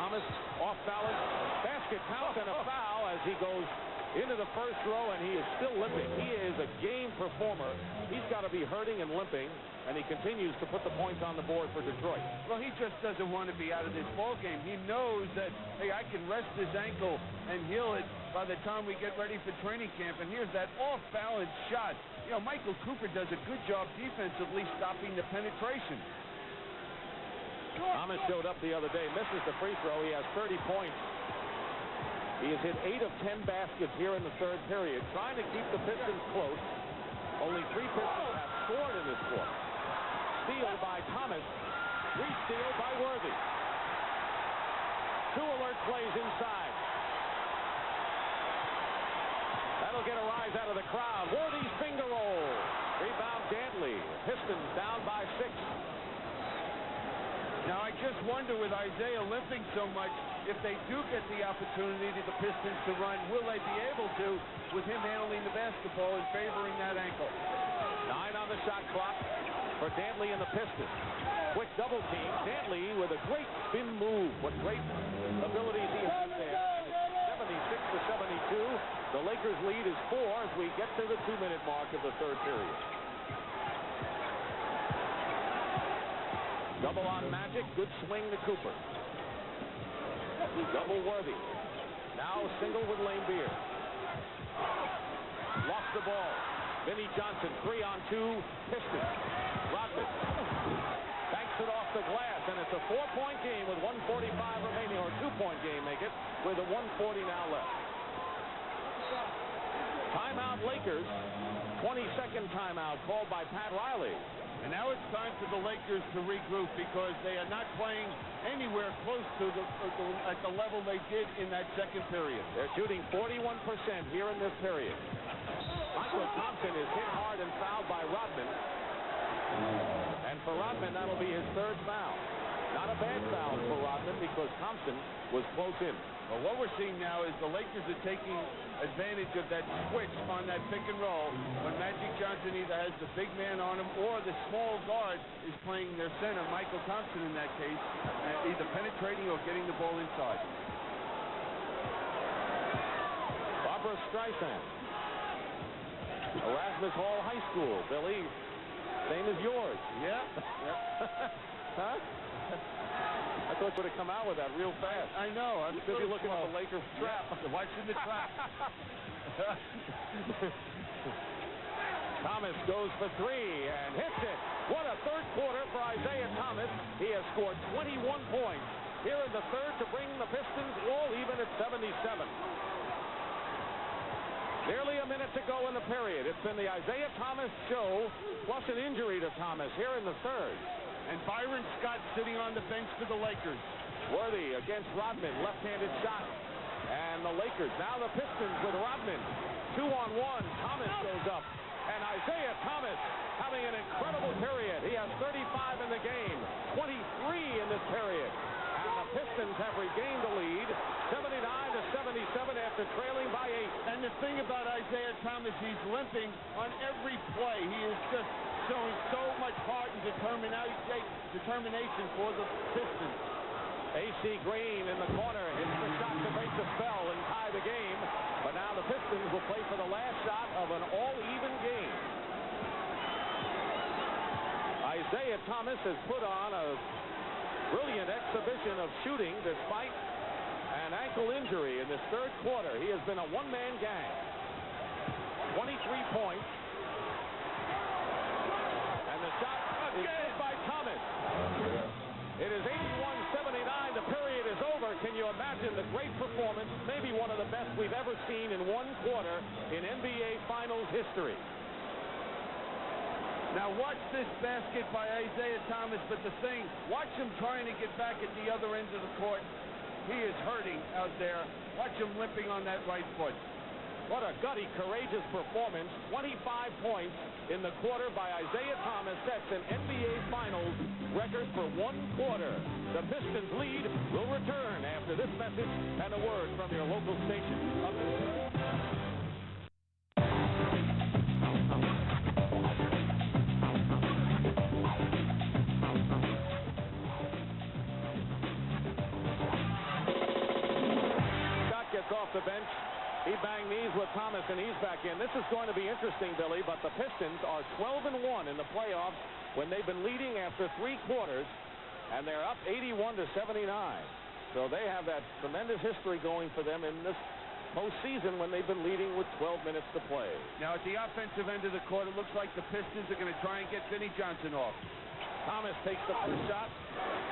Thomas off balance. Basket count and a foul as he goes into the first row, and he is still limping. He is a game performer. He's got to be hurting and limping, and he continues to put the points on the board for Detroit. Well, he just doesn't want to be out of this ball game. He knows that, hey, I can rest this ankle and heal it by the time we get ready for training camp. And here's that off-balance shot. You know, Michael Cooper does a good job defensively stopping the penetration. Thomas showed up the other day, misses the free throw. He has 30 points. He has hit 8 of 10 baskets here in the third period, trying to keep the Pistons close. Only 3 Pistons have scored in this quarter. Steal by Thomas. Re-steal by Worthy. 2 alert plays inside. That'll get a rise out of the crowd. Worthy's finger roll. Rebound Dantley. Pistons down by 6. Now, I just wonder with Isaiah limping so much, if they do get the opportunity to the Pistons to run, will they be able to with him handling the basketball and favoring that ankle? 9 on the shot clock for Dantley and the Pistons. Quick double team. Dantley with a great spin move. What great abilities he has there. 76-72. The Lakers lead is 4 as we get to the 2-minute mark of the third period. Double on Magic. Good swing to Cooper. Double Worthy. Now single with Lane Beer. Lost the ball. Vinnie Johnson, 3-on-2. Pistons. Rodman banks it off the glass, and it's a 4-point game with 1:45 remaining, or a 2-point game, make it, with a 1:40 now left. Timeout Lakers. 22nd timeout called by Pat Riley. And now it's time for the Lakers to regroup because they are not playing anywhere close to at the level they did in that second period. They're shooting 41% here in this period. Michael Thompson is hit hard and fouled by Rodman. And for Rodman, that'll be his 3rd foul. Not a bad foul for Rodman because Thompson was close in. Well, what we're seeing now is the Lakers are taking advantage of that switch on that pick and roll when Magic Johnson either has the big man on him or the small guard is playing their center, Michael Thompson in that case, either penetrating or getting the ball inside. Barbra Streisand. Erasmus Hall High School, Billy. Same as yours. Yep. Huh? I thought you would have come out with that real fast. I know. I'm still looking at the Lakers trap. Yeah, watching the trap. Thomas goes for 3 and hits it. What a third quarter for Isaiah Thomas. He has scored 21 points here in the third to bring the Pistons all even at 77. Nearly a minute to go in the period. It's been the Isaiah Thomas show, plus an injury to Thomas here in the third. And Byron Scott sitting on the bench for the Lakers. Worthy against Rodman, left-handed shot. And the Lakers, now the Pistons with Rodman. 2-on-1, Thomas goes up. And Isaiah Thomas having an incredible period. He has 35 in the game, 23 in this period. And the Pistons have regained the lead, 79-77 after trailing by 8. And the thing about Isaiah Thomas, he's limping on every play. He is just showing so much heart and determination for the Pistons. A.C. Green in the corner hits the shot to break the spell and tie the game. But now the Pistons will play for the last shot of an all-even game. Isaiah Thomas has put on a brilliant exhibition of shooting despite an ankle injury in this third quarter. He has been a one-man gang. 23 points. And the shot is hit by Thomas. It is 81-79. The period is over. Can you imagine the great performance, maybe one of the best we've ever seen in one quarter in NBA Finals history. Now watch this basket by Isaiah Thomas, but watch him trying to get back at the other end of the court. He is hurting out there. Watch him limping on that right foot. What a gutty, courageous performance. 25 points in the quarter by Isaiah Thomas sets an NBA Finals record for one quarter. The Pistons lead will return after this message and a word from your local station. Scott gets off the bench. He banged knees with Thomas, and he's back in. This is going to be interesting, Billy, but the Pistons are 12-1 in the playoffs when they've been leading after 3 quarters, and they're up 81-79. So they have that tremendous history going for them in this postseason when they've been leading with 12 minutes to play. Now, at the offensive end of the court, it looks like the Pistons are going to try and get Vinnie Johnson off. Thomas takes the first shot.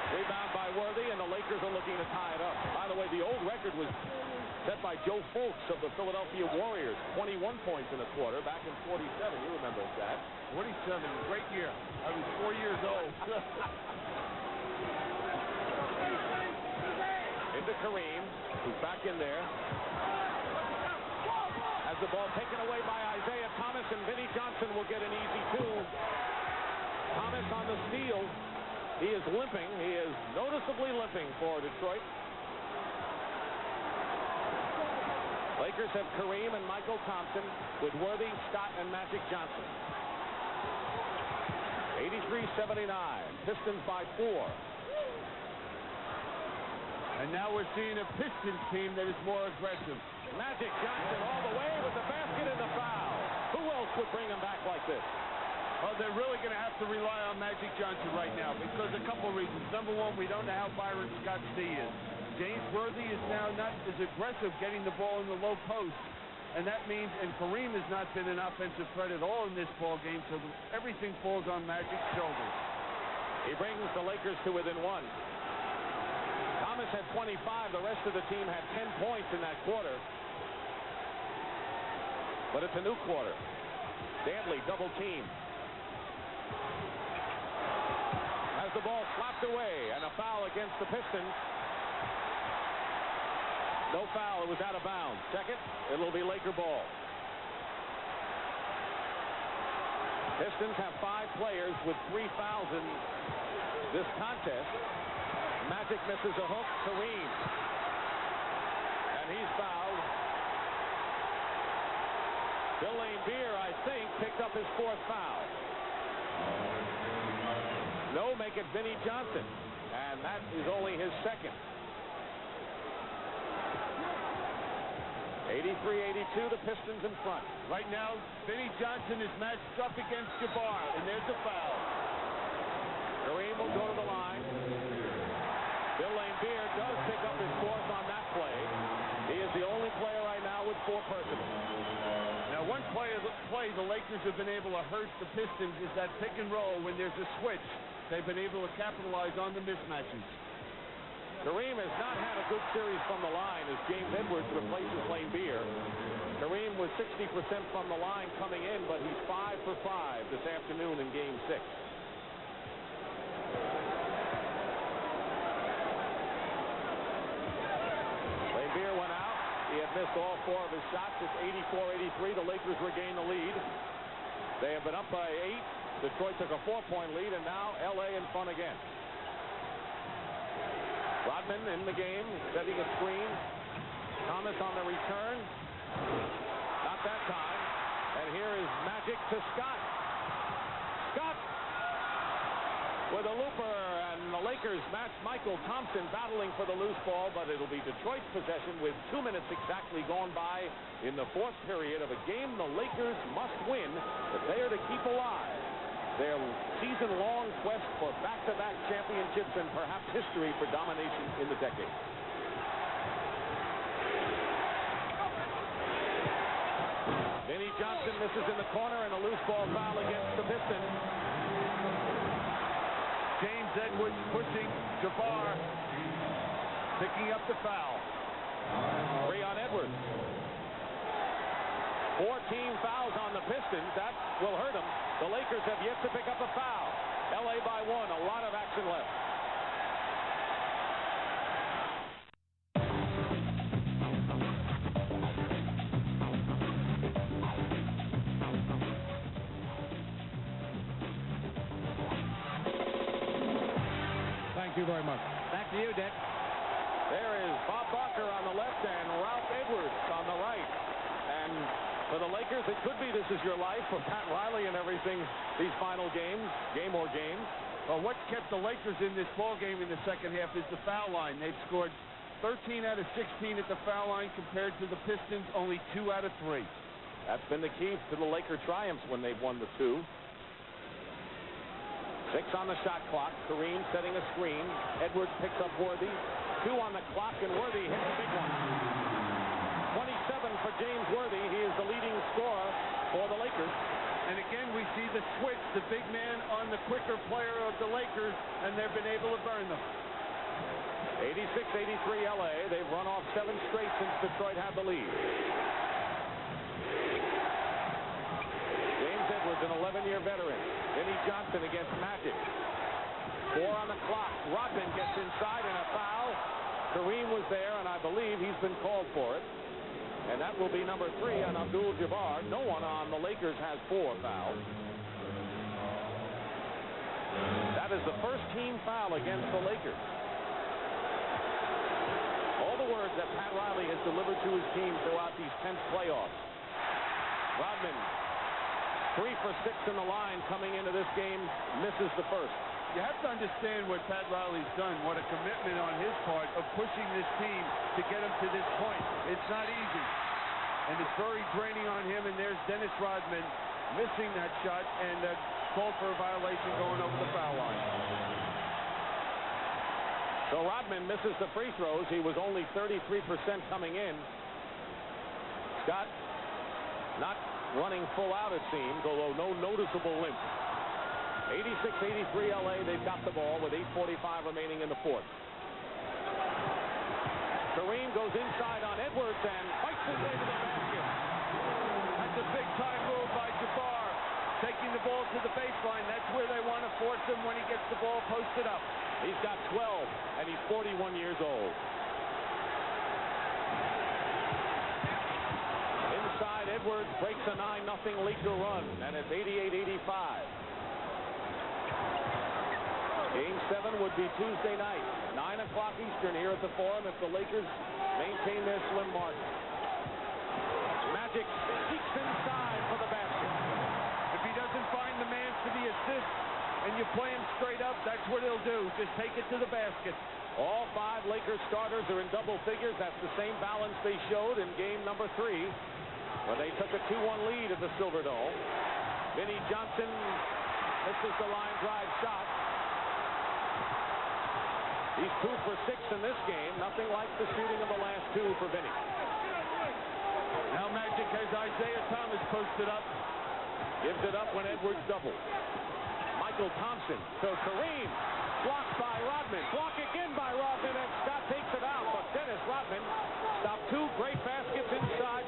Rebound by Worthy, and the Lakers are looking to tie it up. By the way, the old record was set by Joe Fultz of the Philadelphia Warriors. 21 points in a quarter back in 47. You remember that. 47, great year. I was 4 years old. Into Kareem, who's back in there. Has the ball taken away by Isaiah Thomas, and Vinnie Johnson will get an easy two. Thomas on the steal. He is limping. He is noticeably limping for Detroit. Lakers have Kareem and Michael Thompson with Worthy, Scott, and Magic Johnson. 83-79. Pistons by 4. And now we're seeing a Pistons team that is more aggressive. Magic Johnson all the way with the basket and the foul. Who else would bring him back like this? Oh, they're really going to have to rely on Magic Johnson right now because a couple reasons. Number one, we don't know how Byron Scott's D is. James Worthy is now not as aggressive getting the ball in the low post. And that means, and Kareem has not been an offensive threat at all in this ball game, so everything falls on Magic's shoulders. He brings the Lakers to within 1. Thomas had 25. The rest of the team had 10 points in that quarter. But it's a new quarter. Dantley double team. Has the ball slapped away, and a foul against the Pistons. No foul. It was out of bounds. Check it. It'll be Laker ball. Pistons have 5 players with 3 fouls in this contest. Magic misses a hook. Kareem. And he's fouled. Bill Laimbeer, I think, picked up his 4th foul. No, make it Vinnie Johnson. And that is only his 2nd. 83-82, the Pistons in front. Right now, Vinnie Johnson is matched up against Jabbar, and there's a foul. Kareem will go to the line. Bill Laimbeer does pick up his 4th on that play. He is the only player right now with 4 personals. Now, one play the Lakers have been able to hurt the Pistons is that pick and roll when there's a switch. They've been able to capitalize on the mismatches. Kareem has not had a good series from the line as James Edwards replaces Laimbeer. Kareem was 60% from the line coming in, but he's 5 for 5 this afternoon in Game 6. Laimbeer went out. He had missed all 4 of his shots. It's 84-83. The Lakers regain the lead. They have been up by 8. Detroit took a 4-point lead, and now L.A. in front again. Rodman in the game, setting a screen. Thomas on the return. Not that time. And here is Magic to Scott. Scott with a looper, and the Lakers match Michael Thompson battling for the loose ball, but it'll be Detroit's possession with 2 minutes exactly gone by in the 4th period of a game the Lakers must win if they are to keep alive their season-long quest for back-to-back championships and perhaps history for domination in the decade. Vinnie Johnson misses in the corner and a loose ball foul against the Pistons. James Edwards pushing Jabbar, picking up the foul. 3 on Edwards. 14 fouls on the Pistons. That will hurt them. The Lakers have yet to pick up a foul. L.A. by 1. A lot of action left. Thank you very much. Back to you, Dick. There is Bob Barker on the left and Ralph Edwards on the right. And for the Lakers, it could be this is your life. For Pat Riley and everything, these final games, game or games. Well, what kept the Lakers in this ball game in the second half is the foul line. They've scored 13 out of 16 at the foul line compared to the Pistons, only 2 out of 3. That's been the key to the Laker triumphs when they've won the 2. 6 on the shot clock. Kareem setting a screen. Edwards picks up Worthy. 2 on the clock, and Worthy hits a big one. 27 for James Worthy. He is the leading scorer for the Lakers. And again, we see the switch, the big man on the quicker player of the Lakers, and they've been able to burn them. 86-83 LA. They've run off 7 straight since Detroit had the lead. James Edwards, an 11-year veteran. Vinnie Johnson against Magic. 4 on the clock. Rodman gets inside and a foul. Kareem was there, and I believe he's been called for it. And that will be number 3 on Abdul-Jabbar. No one on the Lakers has 4 fouls. That is the first team foul against the Lakers. All the words that Pat Riley has delivered to his team throughout these tense playoffs. Rodman, 3 for 6 in the line coming into this game, misses the first. You have to understand what Pat Riley's done, what a commitment on his part of pushing this team to get him to this point. It's not easy, and it's very draining on him, and there's Dennis Rodman missing that shot and called for a violation going over the foul line. So Rodman misses the free throws. He was only 33% coming in. Scott not running full out, it seems, although no noticeable limp. 86-83 LA. They've got the ball with 8:45 remaining in the fourth. Kareem goes inside on Edwards and fights his way to the basket. That's a big-time move by Jabbar, taking the ball to the baseline. That's where they want to force him when he gets the ball posted up. He's got 12, and he's 41 years old. Inside, Edwards breaks a 9-0 Laker run, and it's 88-85. Game 7 would be Tuesday night, 9 o'clock Eastern here at the Forum if the Lakers maintain their slim margin. Magic seeks inside for the basket. If he doesn't find the man for the assist and you play him straight up, that's what he'll do. Just take it to the basket. All 5 Lakers starters are in double figures. That's the same balance they showed in game number 3 when they took a 2-1 lead at the Silverdome. Vinnie Johnson misses the line drive shot. He's 2 for 6 in this game. Nothing like the shooting of the last 2 for Vinnie. Now Magic has Isaiah Thomas posted up. Gives it up when Edwards doubles. Michael Thompson to Kareem. Blocked by Rodman. Block again by Rodman, and Scott takes it out. But Dennis Rodman stopped 2 great baskets inside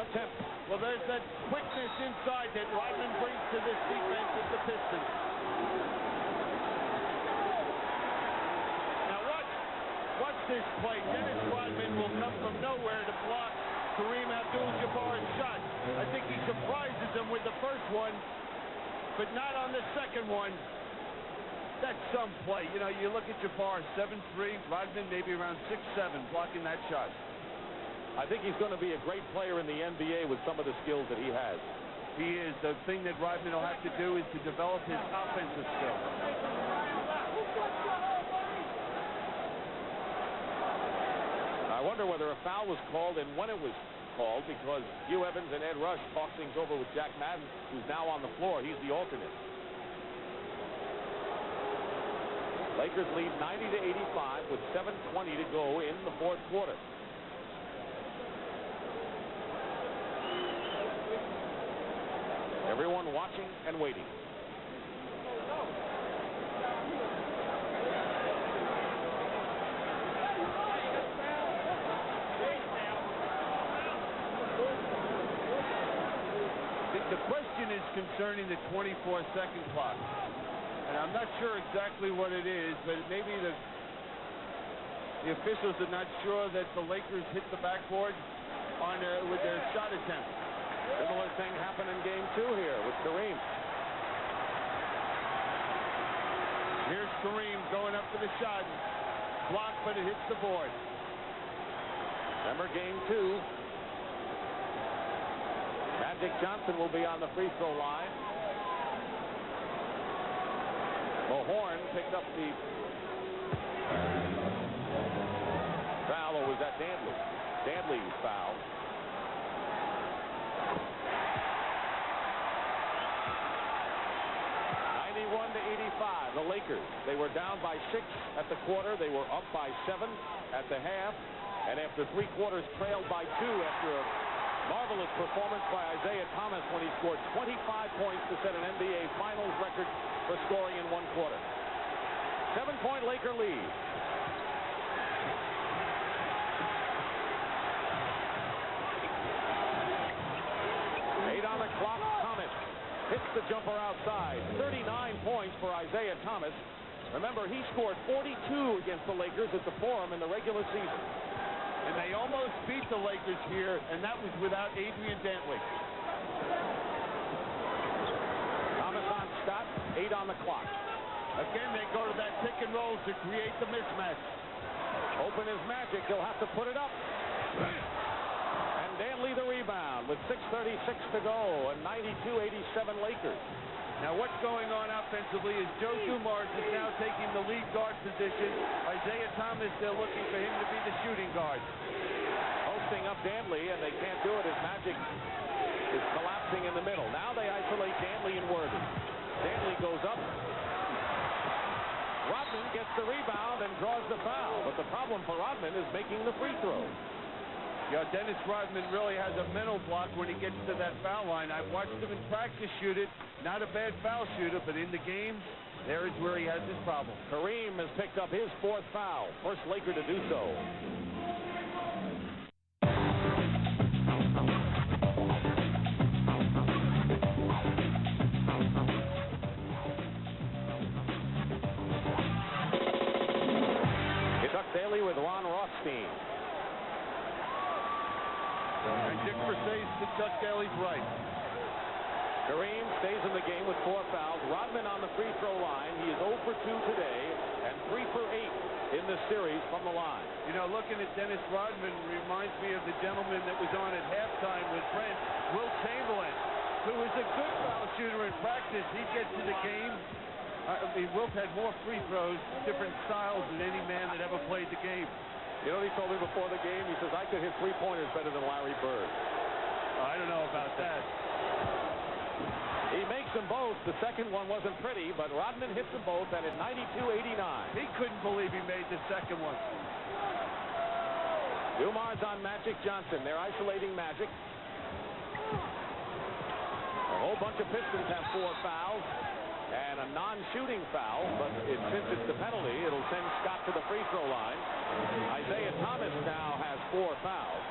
attempt. Well, there's that quickness inside that Rodman brings to this defense of the Pistons. Watch this play. Dennis Rodman will come from nowhere to block Kareem Abdul-Jabbar's shot. I think he surprises him with the first one, but not on the second one. That's some play. You know, you look at Jabbar, 7'3", Rodman maybe around 6'7", blocking that shot. I think he's going to be a great player in the NBA with some of the skills that he has. He is. The thing that Rodman will have to do is to develop his offensive skills. I wonder whether a foul was called and when it was called, because Hugh Evans and Ed Rush talked things over with Jack Madden, who's now on the floor. He's the alternate. Lakers lead 90-85 with 7:20 to go in the fourth quarter. Everyone watching and waiting. The question is concerning the 24-second clock. And I'm not sure exactly what it is, but maybe the officials are not sure that the Lakers hit the backboard on with their shot attempt. Similar thing happened in game 2 here with Kareem. Here's Kareem going up for the shot. Blocked, but it hits the board. Remember game 2. Magic Johnson will be on the free throw line. Horn picked up the foul, or was that Danley? Danley's foul. The Lakers. They were down by 6 at the quarter. They were up by 7 at the half. And after 3 quarters, trailed by 2 after a Marvelous performance by Isaiah Thomas when he scored 25 points to set an NBA Finals record for scoring in one quarter. 7-point Laker lead. On the clock, Thomas hits the jumper outside. 39 points for Isaiah Thomas. Remember, he scored 42 against the Lakers at the Forum in the regular season. And they almost beat the Lakers here, and that was without Adrian Dantley. Thomas on Scott, 8 on the clock. Again, they go to that pick and roll to create the mismatch. Open is Magic. He'll have to put it up. Dantley the rebound with 6:36 to go, and 92-87 Lakers. Now what's going on offensively is Joe Dumars is now taking the lead guard position. Isaiah Thomas, they're looking for him to be the shooting guard. Posting up Dantley, and they can't do it as Magic is collapsing in the middle. Now they isolate Dantley and Worthy. Dantley goes up. Rodman gets the rebound and draws the foul, but the problem for Rodman is making the free throw. Yeah, Dennis Rodman really has a mental block when he gets to that foul line. I've watched him in practice shoot it. Not a bad foul shooter, but in the game, there is where he has his problem. Kareem has picked up his 4th foul. First Laker to do so. It's Chuck Daly with Ron Rothstein. And Dick Mercedes to Chuck Daly's right. Kareem stays in the game with 4 fouls. Rodman on the free throw line. He is 0 for 2 today and 3 for 8 in the series from the line. You know, looking at Dennis Rodman reminds me of the gentleman that was on at halftime with Brent, Wilt Chamberlain, who is a good foul shooter in practice. He gets to the game. Wilt had more free throws, different styles than any man that ever played the game. You know what he told me before the game? He says, I could hit 3-pointers better than Larry Bird. I don't know about that. He makes them both. The second one wasn't pretty, but Rodman hits them both, and at 92-89. He couldn't believe he made the second one. Dumars on Magic Johnson. They're isolating Magic. A whole bunch of Pistons have 4 fouls. And a non-shooting foul, but since it's the penalty, it'll send Scott to the free throw line. Isaiah Thomas now has 4 fouls.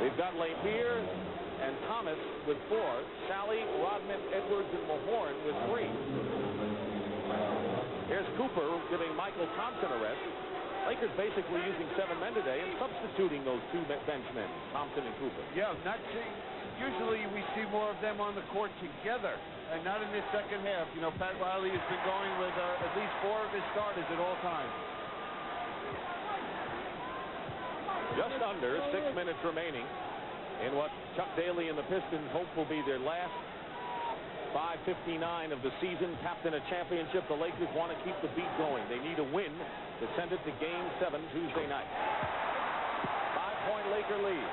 We've got Lampier and Thomas with 4. Sally, Rodman, Edwards, and Mahorn with 3. Here's Cooper giving Michael Thompson a rest. Lakers basically using 7 men today and substituting those 2 bench men, Thompson and Cooper. Yeah, usually we see more of them on the court together, and not in this second half. You know, Pat Riley has been going with at least 4 of his starters at all times. Just under 6 minutes remaining in what Chuck Daly and the Pistons hope will be their last 5:59 of the season. Captain a championship, the Lakers want to keep the beat going. They need a win to send it to Game 7 Tuesday night. 5-point Laker lead.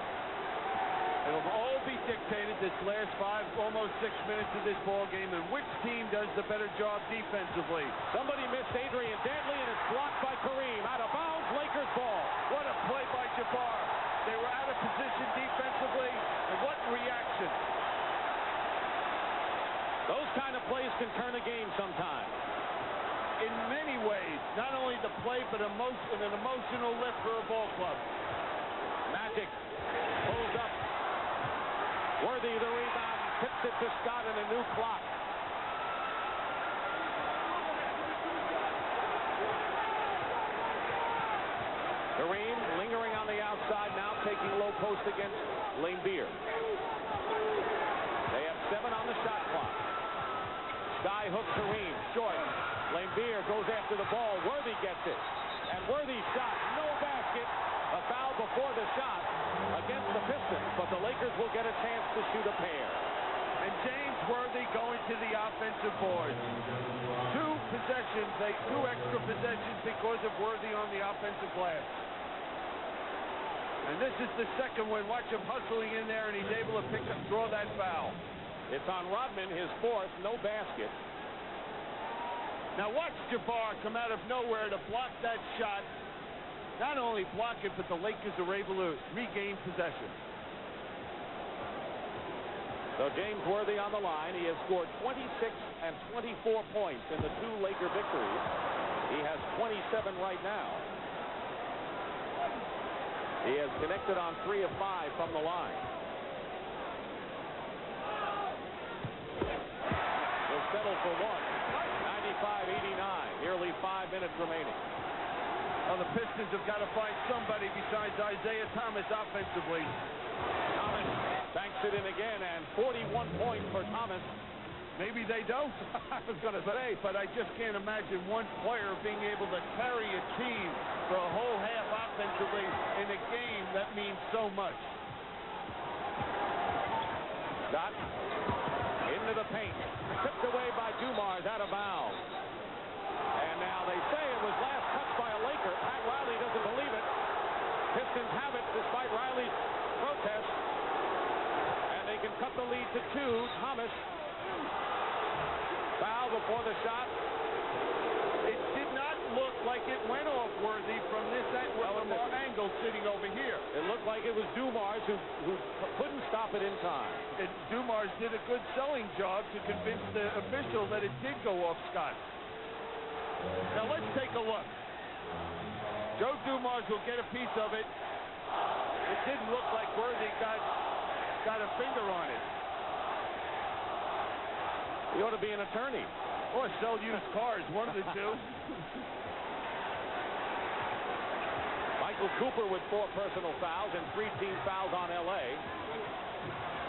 It'll all be dictated this last 5, almost 6 minutes of this ball game, and which team does the better job defensively. Somebody missed Adrian Dantley, and it's blocked by Kareem. Out of bounds, Lakers ball. What a play by Jabbar. They were out of position defensively, and what reaction. Those kind of plays can turn a game sometimes. In many ways, not only the play, but an emotional lift for a ball club. Magic pulls up. Worthy the rebound, tips it to Scott in a new clock. Kareem lingering on the outside, now taking low post against Lampier. They have 7 on the shot clock. Sky hook Kareem, short. Lampier goes after the ball. Worthy gets it. And Worthy's shot, no basket. A foul before the shot against the Pistons, but the Lakers will get a chance to shoot a pair. And James Worthy going to the offensive board. 2 possessions, 2 extra possessions because of Worthy on the offensive glass. And this is the second one. Watch him hustling in there, and he's able to draw that foul. It's on Rodman, his 4th, no basket. Now watch Jabbar come out of nowhere to block that shot. not only block it, but the Lakers are able to regain possession. So James Worthy on the line. He has scored 26 and 24 points in the 2 Laker victories. He has 27 right now. He has connected on 3 of 5 from the line. He'll settle for one. 95-89. Nearly 5 minutes remaining. Well, the Pistons have got to find somebody besides Isaiah Thomas offensively. Thomas banks it in again, and 41 points for Thomas. Maybe they don't. I was going to say, but I just can't imagine one player being able to carry a team for a whole half offensively in a game that means so much. Shot into the paint. Tipped away by Dumars, out of bounds. And now they say it was last touched by a Laker. Pat Riley doesn't believe it. Pistons have it despite Riley's protest. And they can cut the lead to 2. Thomas. Foul before the shot. It did not look like it went off Worthy from this angle sitting over here. It looked like it was Dumars who couldn't stop it in time. And Dumars did a good selling job to convince the official that it did go off Scott. Now let's take a look. Joe Dumars will get a piece of it. It didn't look like Worthy got a finger on it. He ought to be an attorney. Or sell used cars, one of the two. Michael Cooper with 4 personal fouls and 3 team fouls on L.A.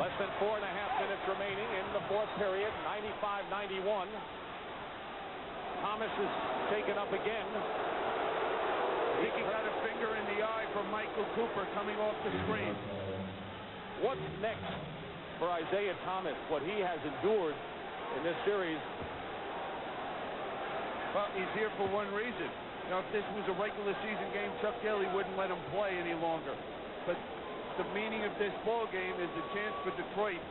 Less than 4.5 minutes remaining in the 4th period. 95-91. Thomas is taken up again. He got a finger in the eye from Michael Cooper coming off the screen. What's next for Isaiah Thomas? What he has endured in this series. Well, he's here for one reason. You know, if this was a regular season game, Chuck Daly wouldn't let him play any longer. But the meaning of this ball game is a chance for Detroit.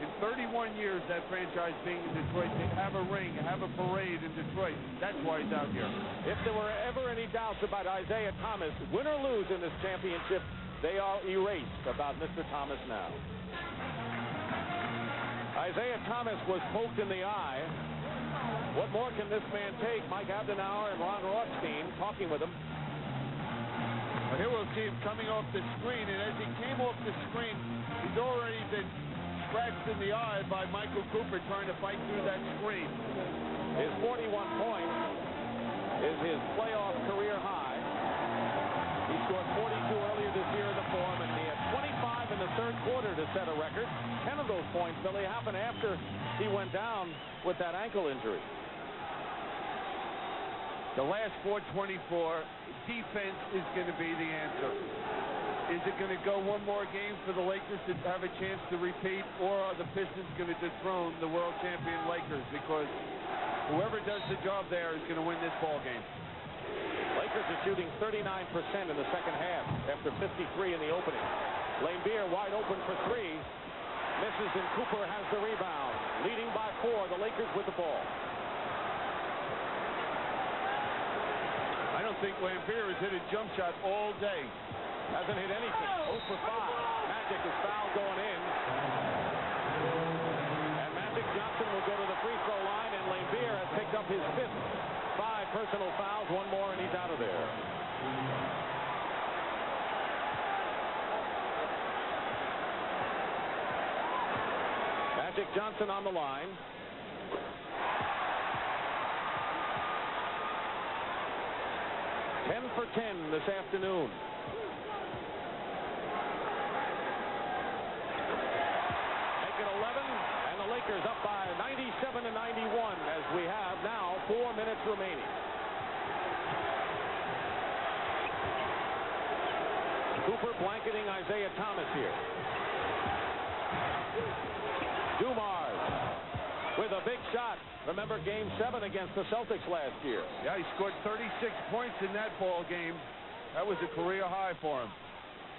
In 31 years, that franchise being in Detroit, to have a ring, have a parade in Detroit. That's why he's out here. If there were ever any doubts about Isaiah Thomas, win or lose in this championship, they are erased about Mr. Thomas now. Isaiah Thomas was poked in the eye. What more can this man take? Mike Abdenauer and Ron Rothstein talking with him. Well, here we'll see him coming off the screen, and as he came off the screen, he's already been scratched in the eye by Michael Cooper trying to fight through that screen. His 41 points is his playoff career high. He scored 42 earlier this year in the form, and he had 25 in the 3rd quarter to set a record. 10 of those points, Billy, happened after he went down with that ankle injury. The last 4:24, defense is going to be the answer. Is it going to go one more game for the Lakers to have a chance to repeat, or are the Pistons going to dethrone the world champion Lakers? Because whoever does the job there is going to win this ball game. Lakers are shooting 39% in the second half after 53 in the opening. Laimbeer wide open for 3. Misses, and Cooper has the rebound. Leading by 4, the Lakers with the ball. I don't think Laimbeer has hit a jump shot all day. Hasn't hit anything. 0 for 5. Magic is fouled going in. And Magic Johnson will go to the free throw line, and Laimbeer has picked up his 5th. 5 personal fouls, 1 more, and he's out of there. Magic Johnson on the line. Ten for 10 this afternoon. Make it 11, and the Lakers up by 97-91 as we have now 4 minutes remaining. Cooper blanketing Isaiah Thomas here. Dumars with a big shot. Remember Game 7 against the Celtics last year. Yeah, he scored 36 points in that ball game. That was a career high for him.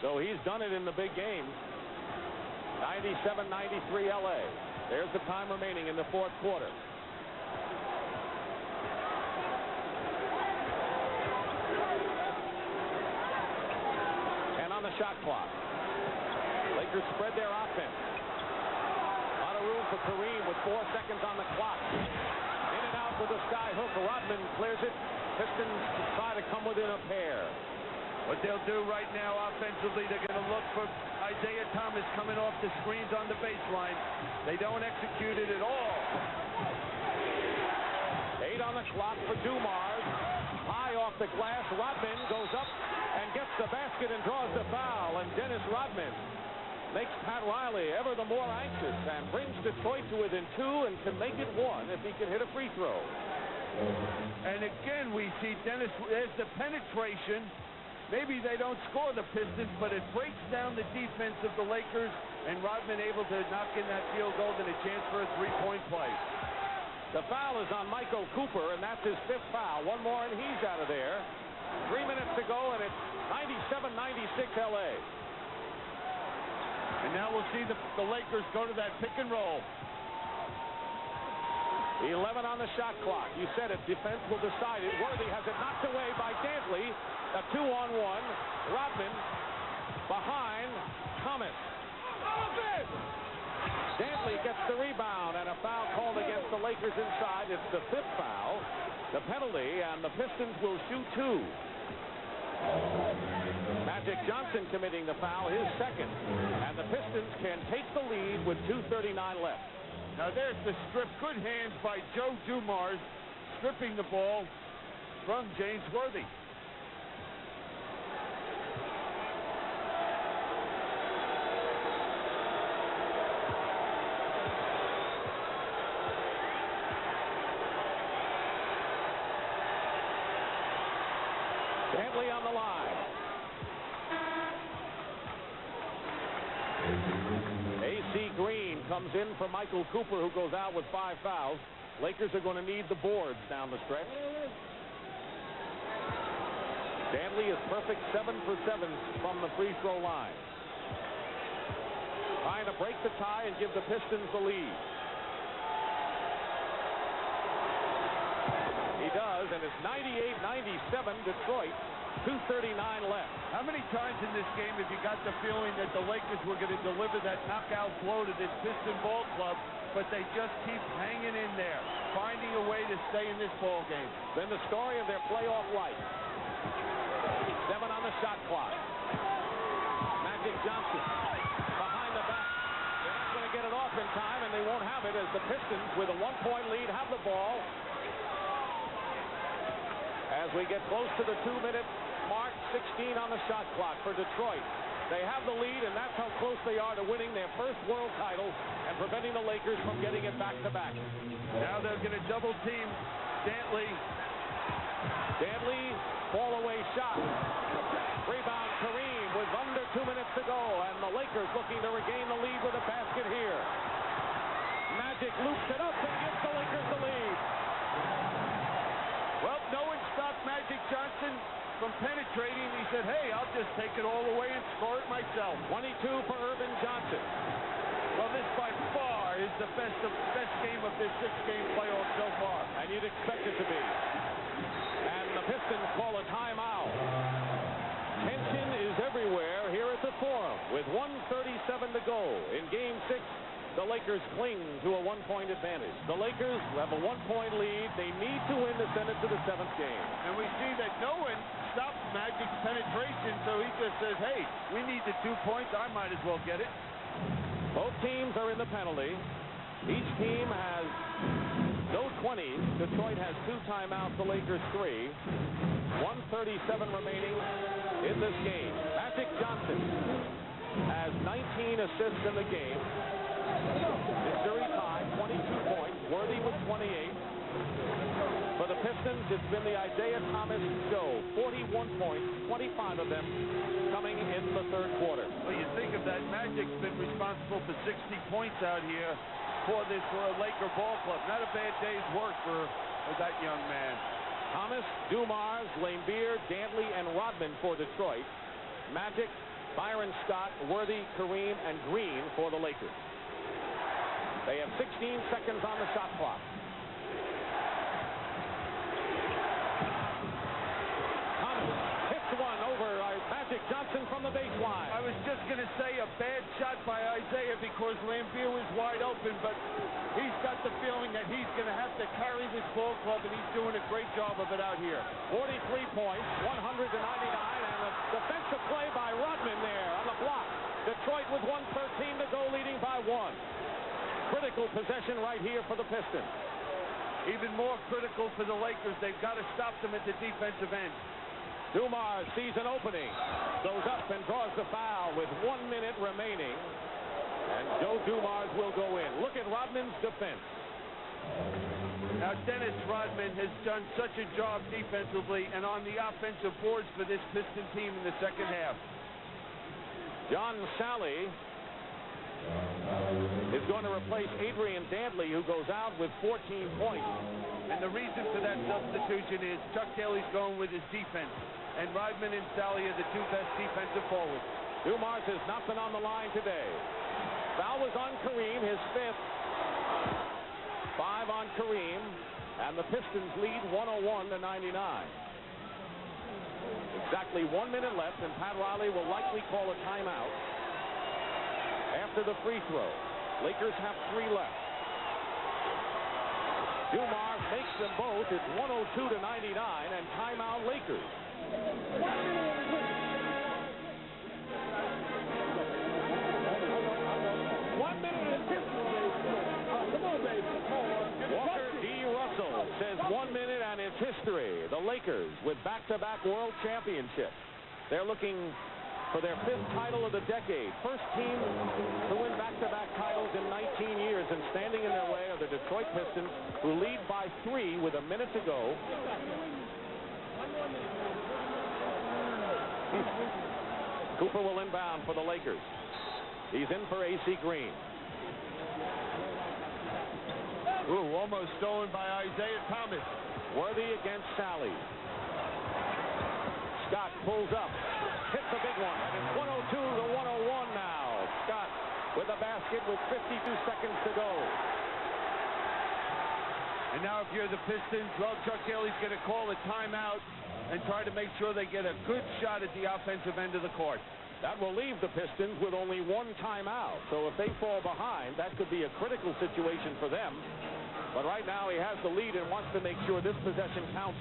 So he's done it in the big games. 97-93 L.A. There's the time remaining in the 4th quarter. shot clock. Lakers spread their offense. A lot of room for Kareem with 4 seconds on the clock. In and out with the sky hook. Rodman clears it. Pistons try to come within a pair. What they'll do right now offensively, they're going to look for Isaiah Thomas coming off the screens on the baseline. They don't execute it at all. 8 on the clock for Dumars. High off the glass. Rodman goes up and gets the basket and draws the foul. And Dennis Rodman makes Pat Riley ever the more anxious and brings Detroit to within 2 and can make it 1 if he can hit a free throw. And again, we see Dennis, there's the penetration. Maybe they don't score the Pistons, but it breaks down the defense of the Lakers, and Rodman able to knock in that field goal and a chance for a three-point play. The foul is on Michael Cooper, and that's his 5th foul. One more, and he's out of there. 3 minutes to go, and it's 97-96 L.A. And now we'll see the Lakers go to that pick and roll. 11 on the shot clock. You said it. Defense will decide it. Worthy has it knocked away by Dantley. A 2-on-1. Rodman behind Thomas. Dantley gets the rebound, and a foul called against the Lakers inside. It's the 5th foul. The penalty, and the Pistons will shoot 2. Magic Johnson committing the foul, his 2nd. And the Pistons can take the lead with 2:39 left. Now there's the strip. Good hands by Joe Dumars, stripping the ball from James Worthy. Dantley on the line. A.C. Green comes in for Michael Cooper, who goes out with 5 fouls. Lakers are going to need the boards down the stretch. Dantley is perfect, 7 for 7 from the free throw line. Trying to break the tie and give the Pistons the lead. He does, and it's 98-97 Detroit. 2:39 left. How many times in this game have you got the feeling that the Lakers were going to deliver that knockout blow to this Piston ball club, but they just keep hanging in there, finding a way to stay in this ball game? Then the story of their playoff life. 7 on the shot clock. Magic Johnson behind the back. They're not going to get it off in time, and they won't have it as the Pistons, with a 1-point lead, have the ball. As we get close to the 2-minute mark, 16 on the shot clock for Detroit. They have the lead, and that's how close they are to winning their first world title and preventing the Lakers from getting it back-to-back. Now they're going to double-team Dantley. Dantley, fall-away shot. Rebound Kareem with under 2 minutes to go, and the Lakers looking to regain the lead with a basket here. Magic loops it up and gives the Lakers the lead. Well, no one stopped Magic Johnson from penetrating. He said, hey, I'll just take it all away and score it myself. 22 for Irvin Johnson. Well, this by far is the best game of this 6-game playoff so far. And you'd expect it to be. And the Pistons call a timeout. Tension is everywhere here at the Forum with 1:37 to go in Game 6. The Lakers cling to a 1-point advantage. The Lakers have a 1-point lead. They need to win to send it to the 7th game. And we see that no one stops Magic's penetration, so he just says, hey, we need the 2 points. I might as well get it. Both teams are in the penalty. Each team has no 20s. Detroit has 2 timeouts. The Lakers 3. 1:37 remaining in this game. Magic Johnson has 19 assists in the game. Missouri tied, 22 points. Worthy with 28. For the Pistons, it's been the Isaiah Thomas show. 41 points, 25 of them coming in the 3rd quarter. Well, you think of that. Magic's been responsible for 60 points out here for this Laker ball club. Not a bad day's work for that young man. Thomas, Dumars, Laimbeer, Dantley, and Rodman for Detroit. Magic, Byron Scott, Worthy, Kareem, and Green for the Lakers. They have 16 seconds on the shot clock. Thomas hits one over Magic Johnson from the baseline. I was just going to say a bad shot by Isaiah because Lambier was wide open, but he's got the feeling that he's going to have to carry this ball club, and he's doing a great job of it out here. 43 points, 100 to 99, and a defensive play by Rodman there on the block. Detroit with 1:13 to go, leading by 1. Critical possession right here for the Pistons. Even more critical for the Lakers. They've got to stop them at the defensive end. Dumars sees an opening, goes up and draws the foul with 1 minute remaining, and Joe Dumars will go in. Look at Rodman's defense. Now, Dennis Rodman has done such a job defensively and on the offensive boards for this Piston team in the second half. John Sally is going to replace Adrian Dantley, who goes out with 14 points. And the reason for that substitution is Chuck Daly's going with his defense. And Rodman and Sally are the two best defensive forwards. Dumars has not been on the line today. Foul was on Kareem, his 5th. 5 on Kareem, and the Pistons lead 101 to 99. Exactly 1 minute left, and Pat Riley will likely call a timeout after the free throw. Lakers have 3 left. Dumars makes them both. It's 102 to 99, and timeout Lakers. 1 minute and 50. Come on, baby. Walker D. Russell says 1 minute and it's history. The Lakers with back-to-back world championships. They're looking for their 5th title of the decade. First team to win back-to-back titles in 19 years, and standing in their way are the Detroit Pistons, who lead by 3 with a minute to go. Cooper will inbound for the Lakers. He's in for A.C. Green. Ooh, almost stolen by Isaiah Thomas. Worthy against Sally. Scott pulls up. Hits a big one. And it's 102 to 101 now. Scott with a basket with 52 seconds to go. And now if you're the Pistons, well, Chuck Daly's going to call a timeout and try to make sure they get a good shot at the offensive end of the court. That will leave the Pistons with only 1 timeout. So if they fall behind, that could be a critical situation for them. But right now he has the lead and wants to make sure this possession counts.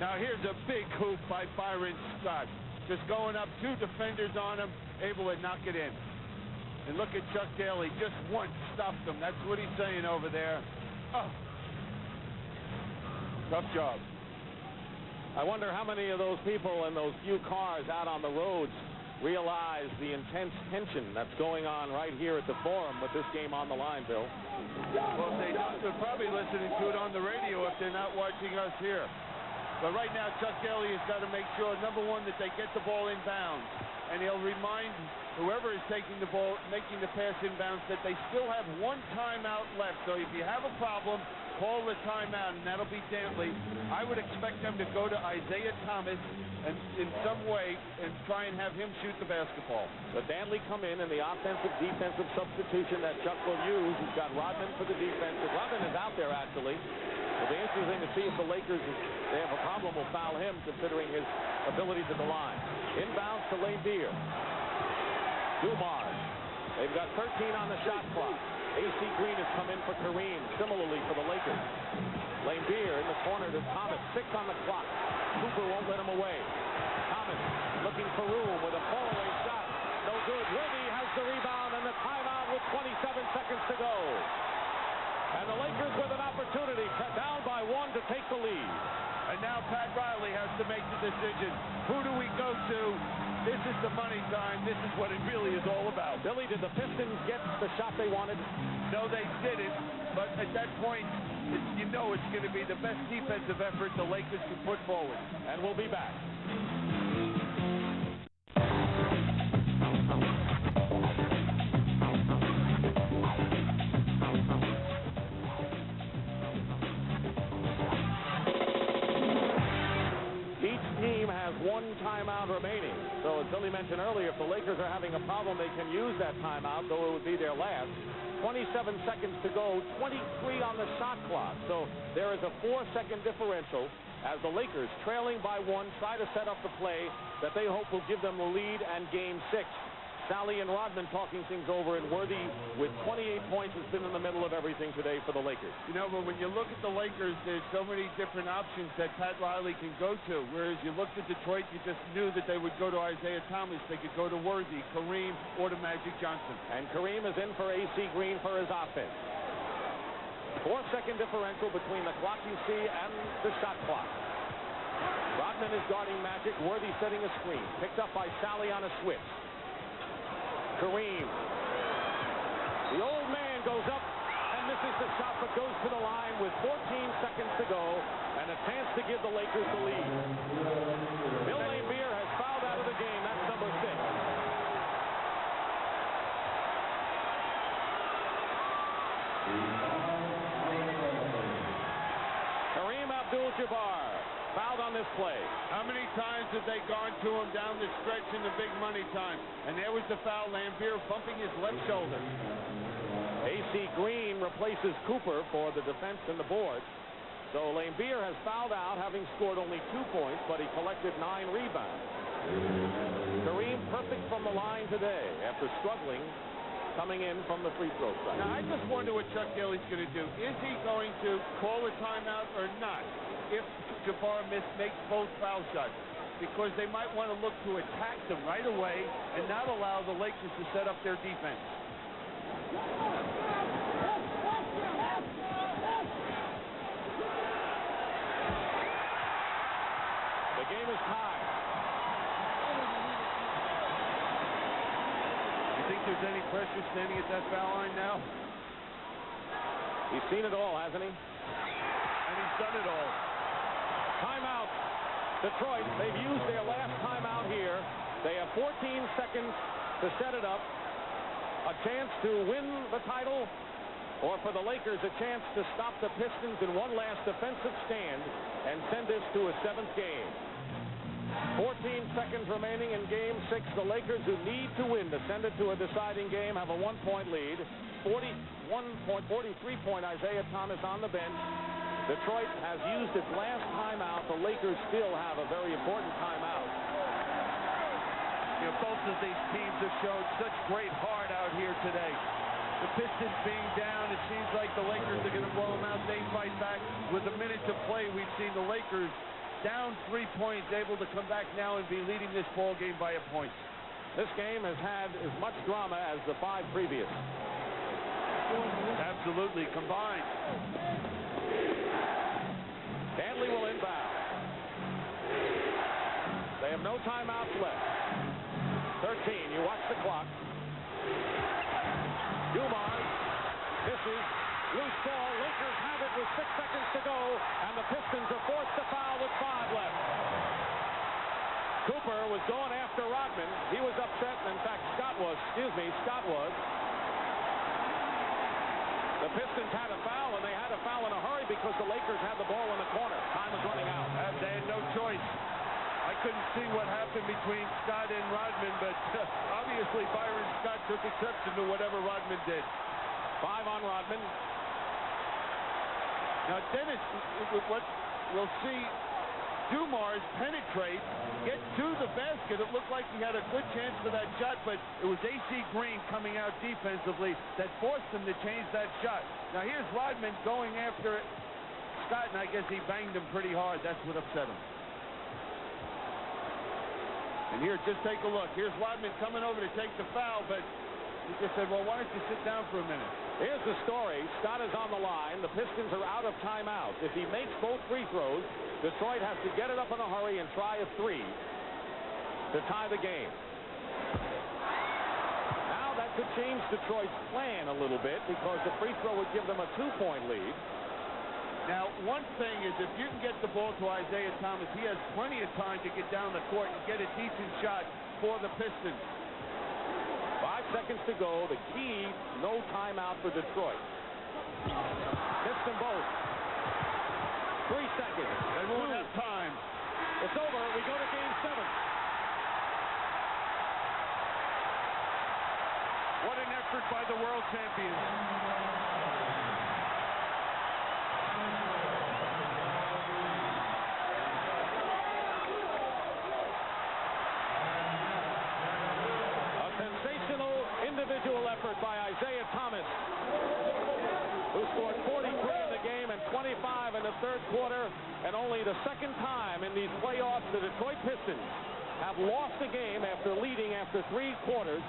Now here's a big hoop by Byron Scott. Just going up, 2 defenders on him, able to knock it in. And look at Chuck Daly, just once stopped him. That's what he's saying over there. Oh. Tough job. I wonder how many of those people in those few cars out on the roads realize the intense tension that's going on right here at the Forum with this game on the line, Bill. Well, they don't, they're probably listening to it on the radio if they're not watching us here. But right now, Chuck Daly has got to make sure, number 1, that they get the ball inbounds. And he'll remind whoever is taking the ball, making the pass inbounds, that they still have 1 timeout left. So if you have a problem, call the timeout, and that'll be Dantley. I would expect them to go to Isaiah Thomas and in some way and try and have him shoot the basketball. But Dantley come in the offensive-defensive substitution that Chuck will use. He's got Rodman for the defense. Rodman is out there, actually. It'll be interesting to see if the Lakers, if they have a problem, will foul him, considering his abilities at the line. Inbounds to Lambier. Dumars. They've got 13 on the shot clock. A.C. Green has come in for Kareem, similarly for the Lakers. Lambier in the corner to Thomas, 6 on the clock. Cooper won't let him away. Thomas looking for room with a fallaway shot. No good. Worthy has the rebound and the timeout with 27 seconds to go. And the Lakers with an opportunity, down by 1 to take the lead. And now Pat Riley has to make the decision. Who do we go to? This is the money time. This is what it really is all about. Billy, did the Pistons get the shot they wanted? No, they didn't. But at that point, you know it's going to be the best defensive effort the Lakers can put forward. And we'll be back. One timeout remaining. So as Billy mentioned earlier, if the Lakers are having a problem, they can use that timeout, though it would be their last. 27 seconds to go, 23 on the shot clock. So there is a 4-second differential as the Lakers, trailing by 1, try to set up the play that they hope will give them the lead and Game 6. Sally and Rodman talking things over, and Worthy, with 28 points, has been in the middle of everything today for the Lakers. You know, but when you look at the Lakers, there's so many different options that Pat Riley can go to. Whereas you looked at Detroit, you just knew that they would go to Isaiah Thomas. They could go to Worthy, Kareem, or to Magic Johnson. And Kareem is in for A.C. Green for his offense. 4-second differential between the clock you see and the shot clock. Rodman is guarding Magic. Worthy setting a screen. Picked up by Sally on a switch. Kareem. The old man goes up and misses the shot, but goes to the line with 14 seconds to go and a chance to give the Lakers the lead. Bill Laimbeer has fouled out of the game. That's number 6. Kareem Abdul-Jabbar fouled on this play. How many times have they gone to him down the stretch in the big money time? And there was the foul. Laimbeer bumping his left shoulder. A.C. Green replaces Cooper for the defense and the board. So Laimbeer has fouled out, having scored only 2 points, but he collected 9 rebounds. Kareem perfect from the line today after struggling coming in from the free throw side. Now, I just wonder what Chuck Daly's going to do. Is he going to call a timeout or not if Jabbar makes both foul shots? Because they might want to look to attack them right away and not allow the Lakers to set up their defense. The game is tied. You think there's any pressure standing at that foul line now? He's seen it all, hasn't he? And he's done it all. Timeout. Detroit, they've used their last timeout here. They have 14 seconds to set it up. A chance to win the title, or for the Lakers, a chance to stop the Pistons in one last defensive stand and send this to a 7th game. 14 seconds remaining in Game 6. The Lakers, who need to win to send it to a deciding game, have a 1-point lead. 43-point Isaiah Thomas on the bench. Detroit has used its last timeout. The Lakers still have a very important timeout. You know, both of these teams have shown such great heart out here today. The Pistons being down, it seems like the Lakers are going to blow them out. They fight back. With a minute to play, we've seen the Lakers down 3 points, able to come back now and be leading this ball game by a point. This game has had as much drama as the 5 previous. Absolutely, combined. Danley will inbound. They have no timeouts left. 13, you watch the clock. Dumars misses. Loose ball. Lakers have it with 6 seconds to go, and the Pistons are forced to foul with 5 left. Cooper was going after Rodman. He was upset, and in fact, Scott was. The Pistons had a foul, and they had a foul in a hurry because the Lakers had the ball in the corner. Time was running out. They had no choice. I couldn't see what happened between Scott and Rodman, but obviously Byron Scott took exception to whatever Rodman did. 5 on Rodman. Now, Dennis, what we'll see, Dumars penetrate, get to the basket. It looked like he had a good chance for that shot, but it was A.C. Green coming out defensively that forced him to change that shot. Now, here's Rodman going after Scott, and I guess he banged him pretty hard. That's what upset him. And here, just take a look. Here's Rodman coming over to take the foul, but he just said, well, why don't you sit down for a minute? Here's the story. Scott is on the line. The Pistons are out of timeouts. If he makes both free throws, Detroit has to get it up in a hurry and try a 3 to tie the game. Now that could change Detroit's plan a little bit because the free throw would give them a 2-point lead. Now, one thing is if you can get the ball to Isaiah Thomas, he has plenty of time to get down the court and get a decent shot for the Pistons. 5 seconds to go. The key, no timeout for Detroit. Missed them both. 3 seconds. They won't have time. It's over. We go to Game 7. What an effort by the world champions. Isaiah Thomas, who scored 43 in the game and 25 in the third quarter, and only the second time in these playoffs the Detroit Pistons have lost a game after leading after 3 quarters.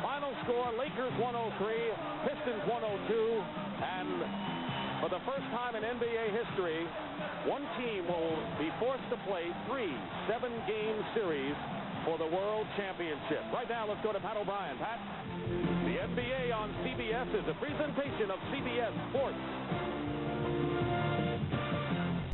Final score, Lakers 103, Pistons 102, and for the first time in NBA history, one team will be forced to play 3 7-game series for the World Championship. Right now, let's go to Pat O'Brien. Pat, the NBA on CBS is a presentation of CBS Sports.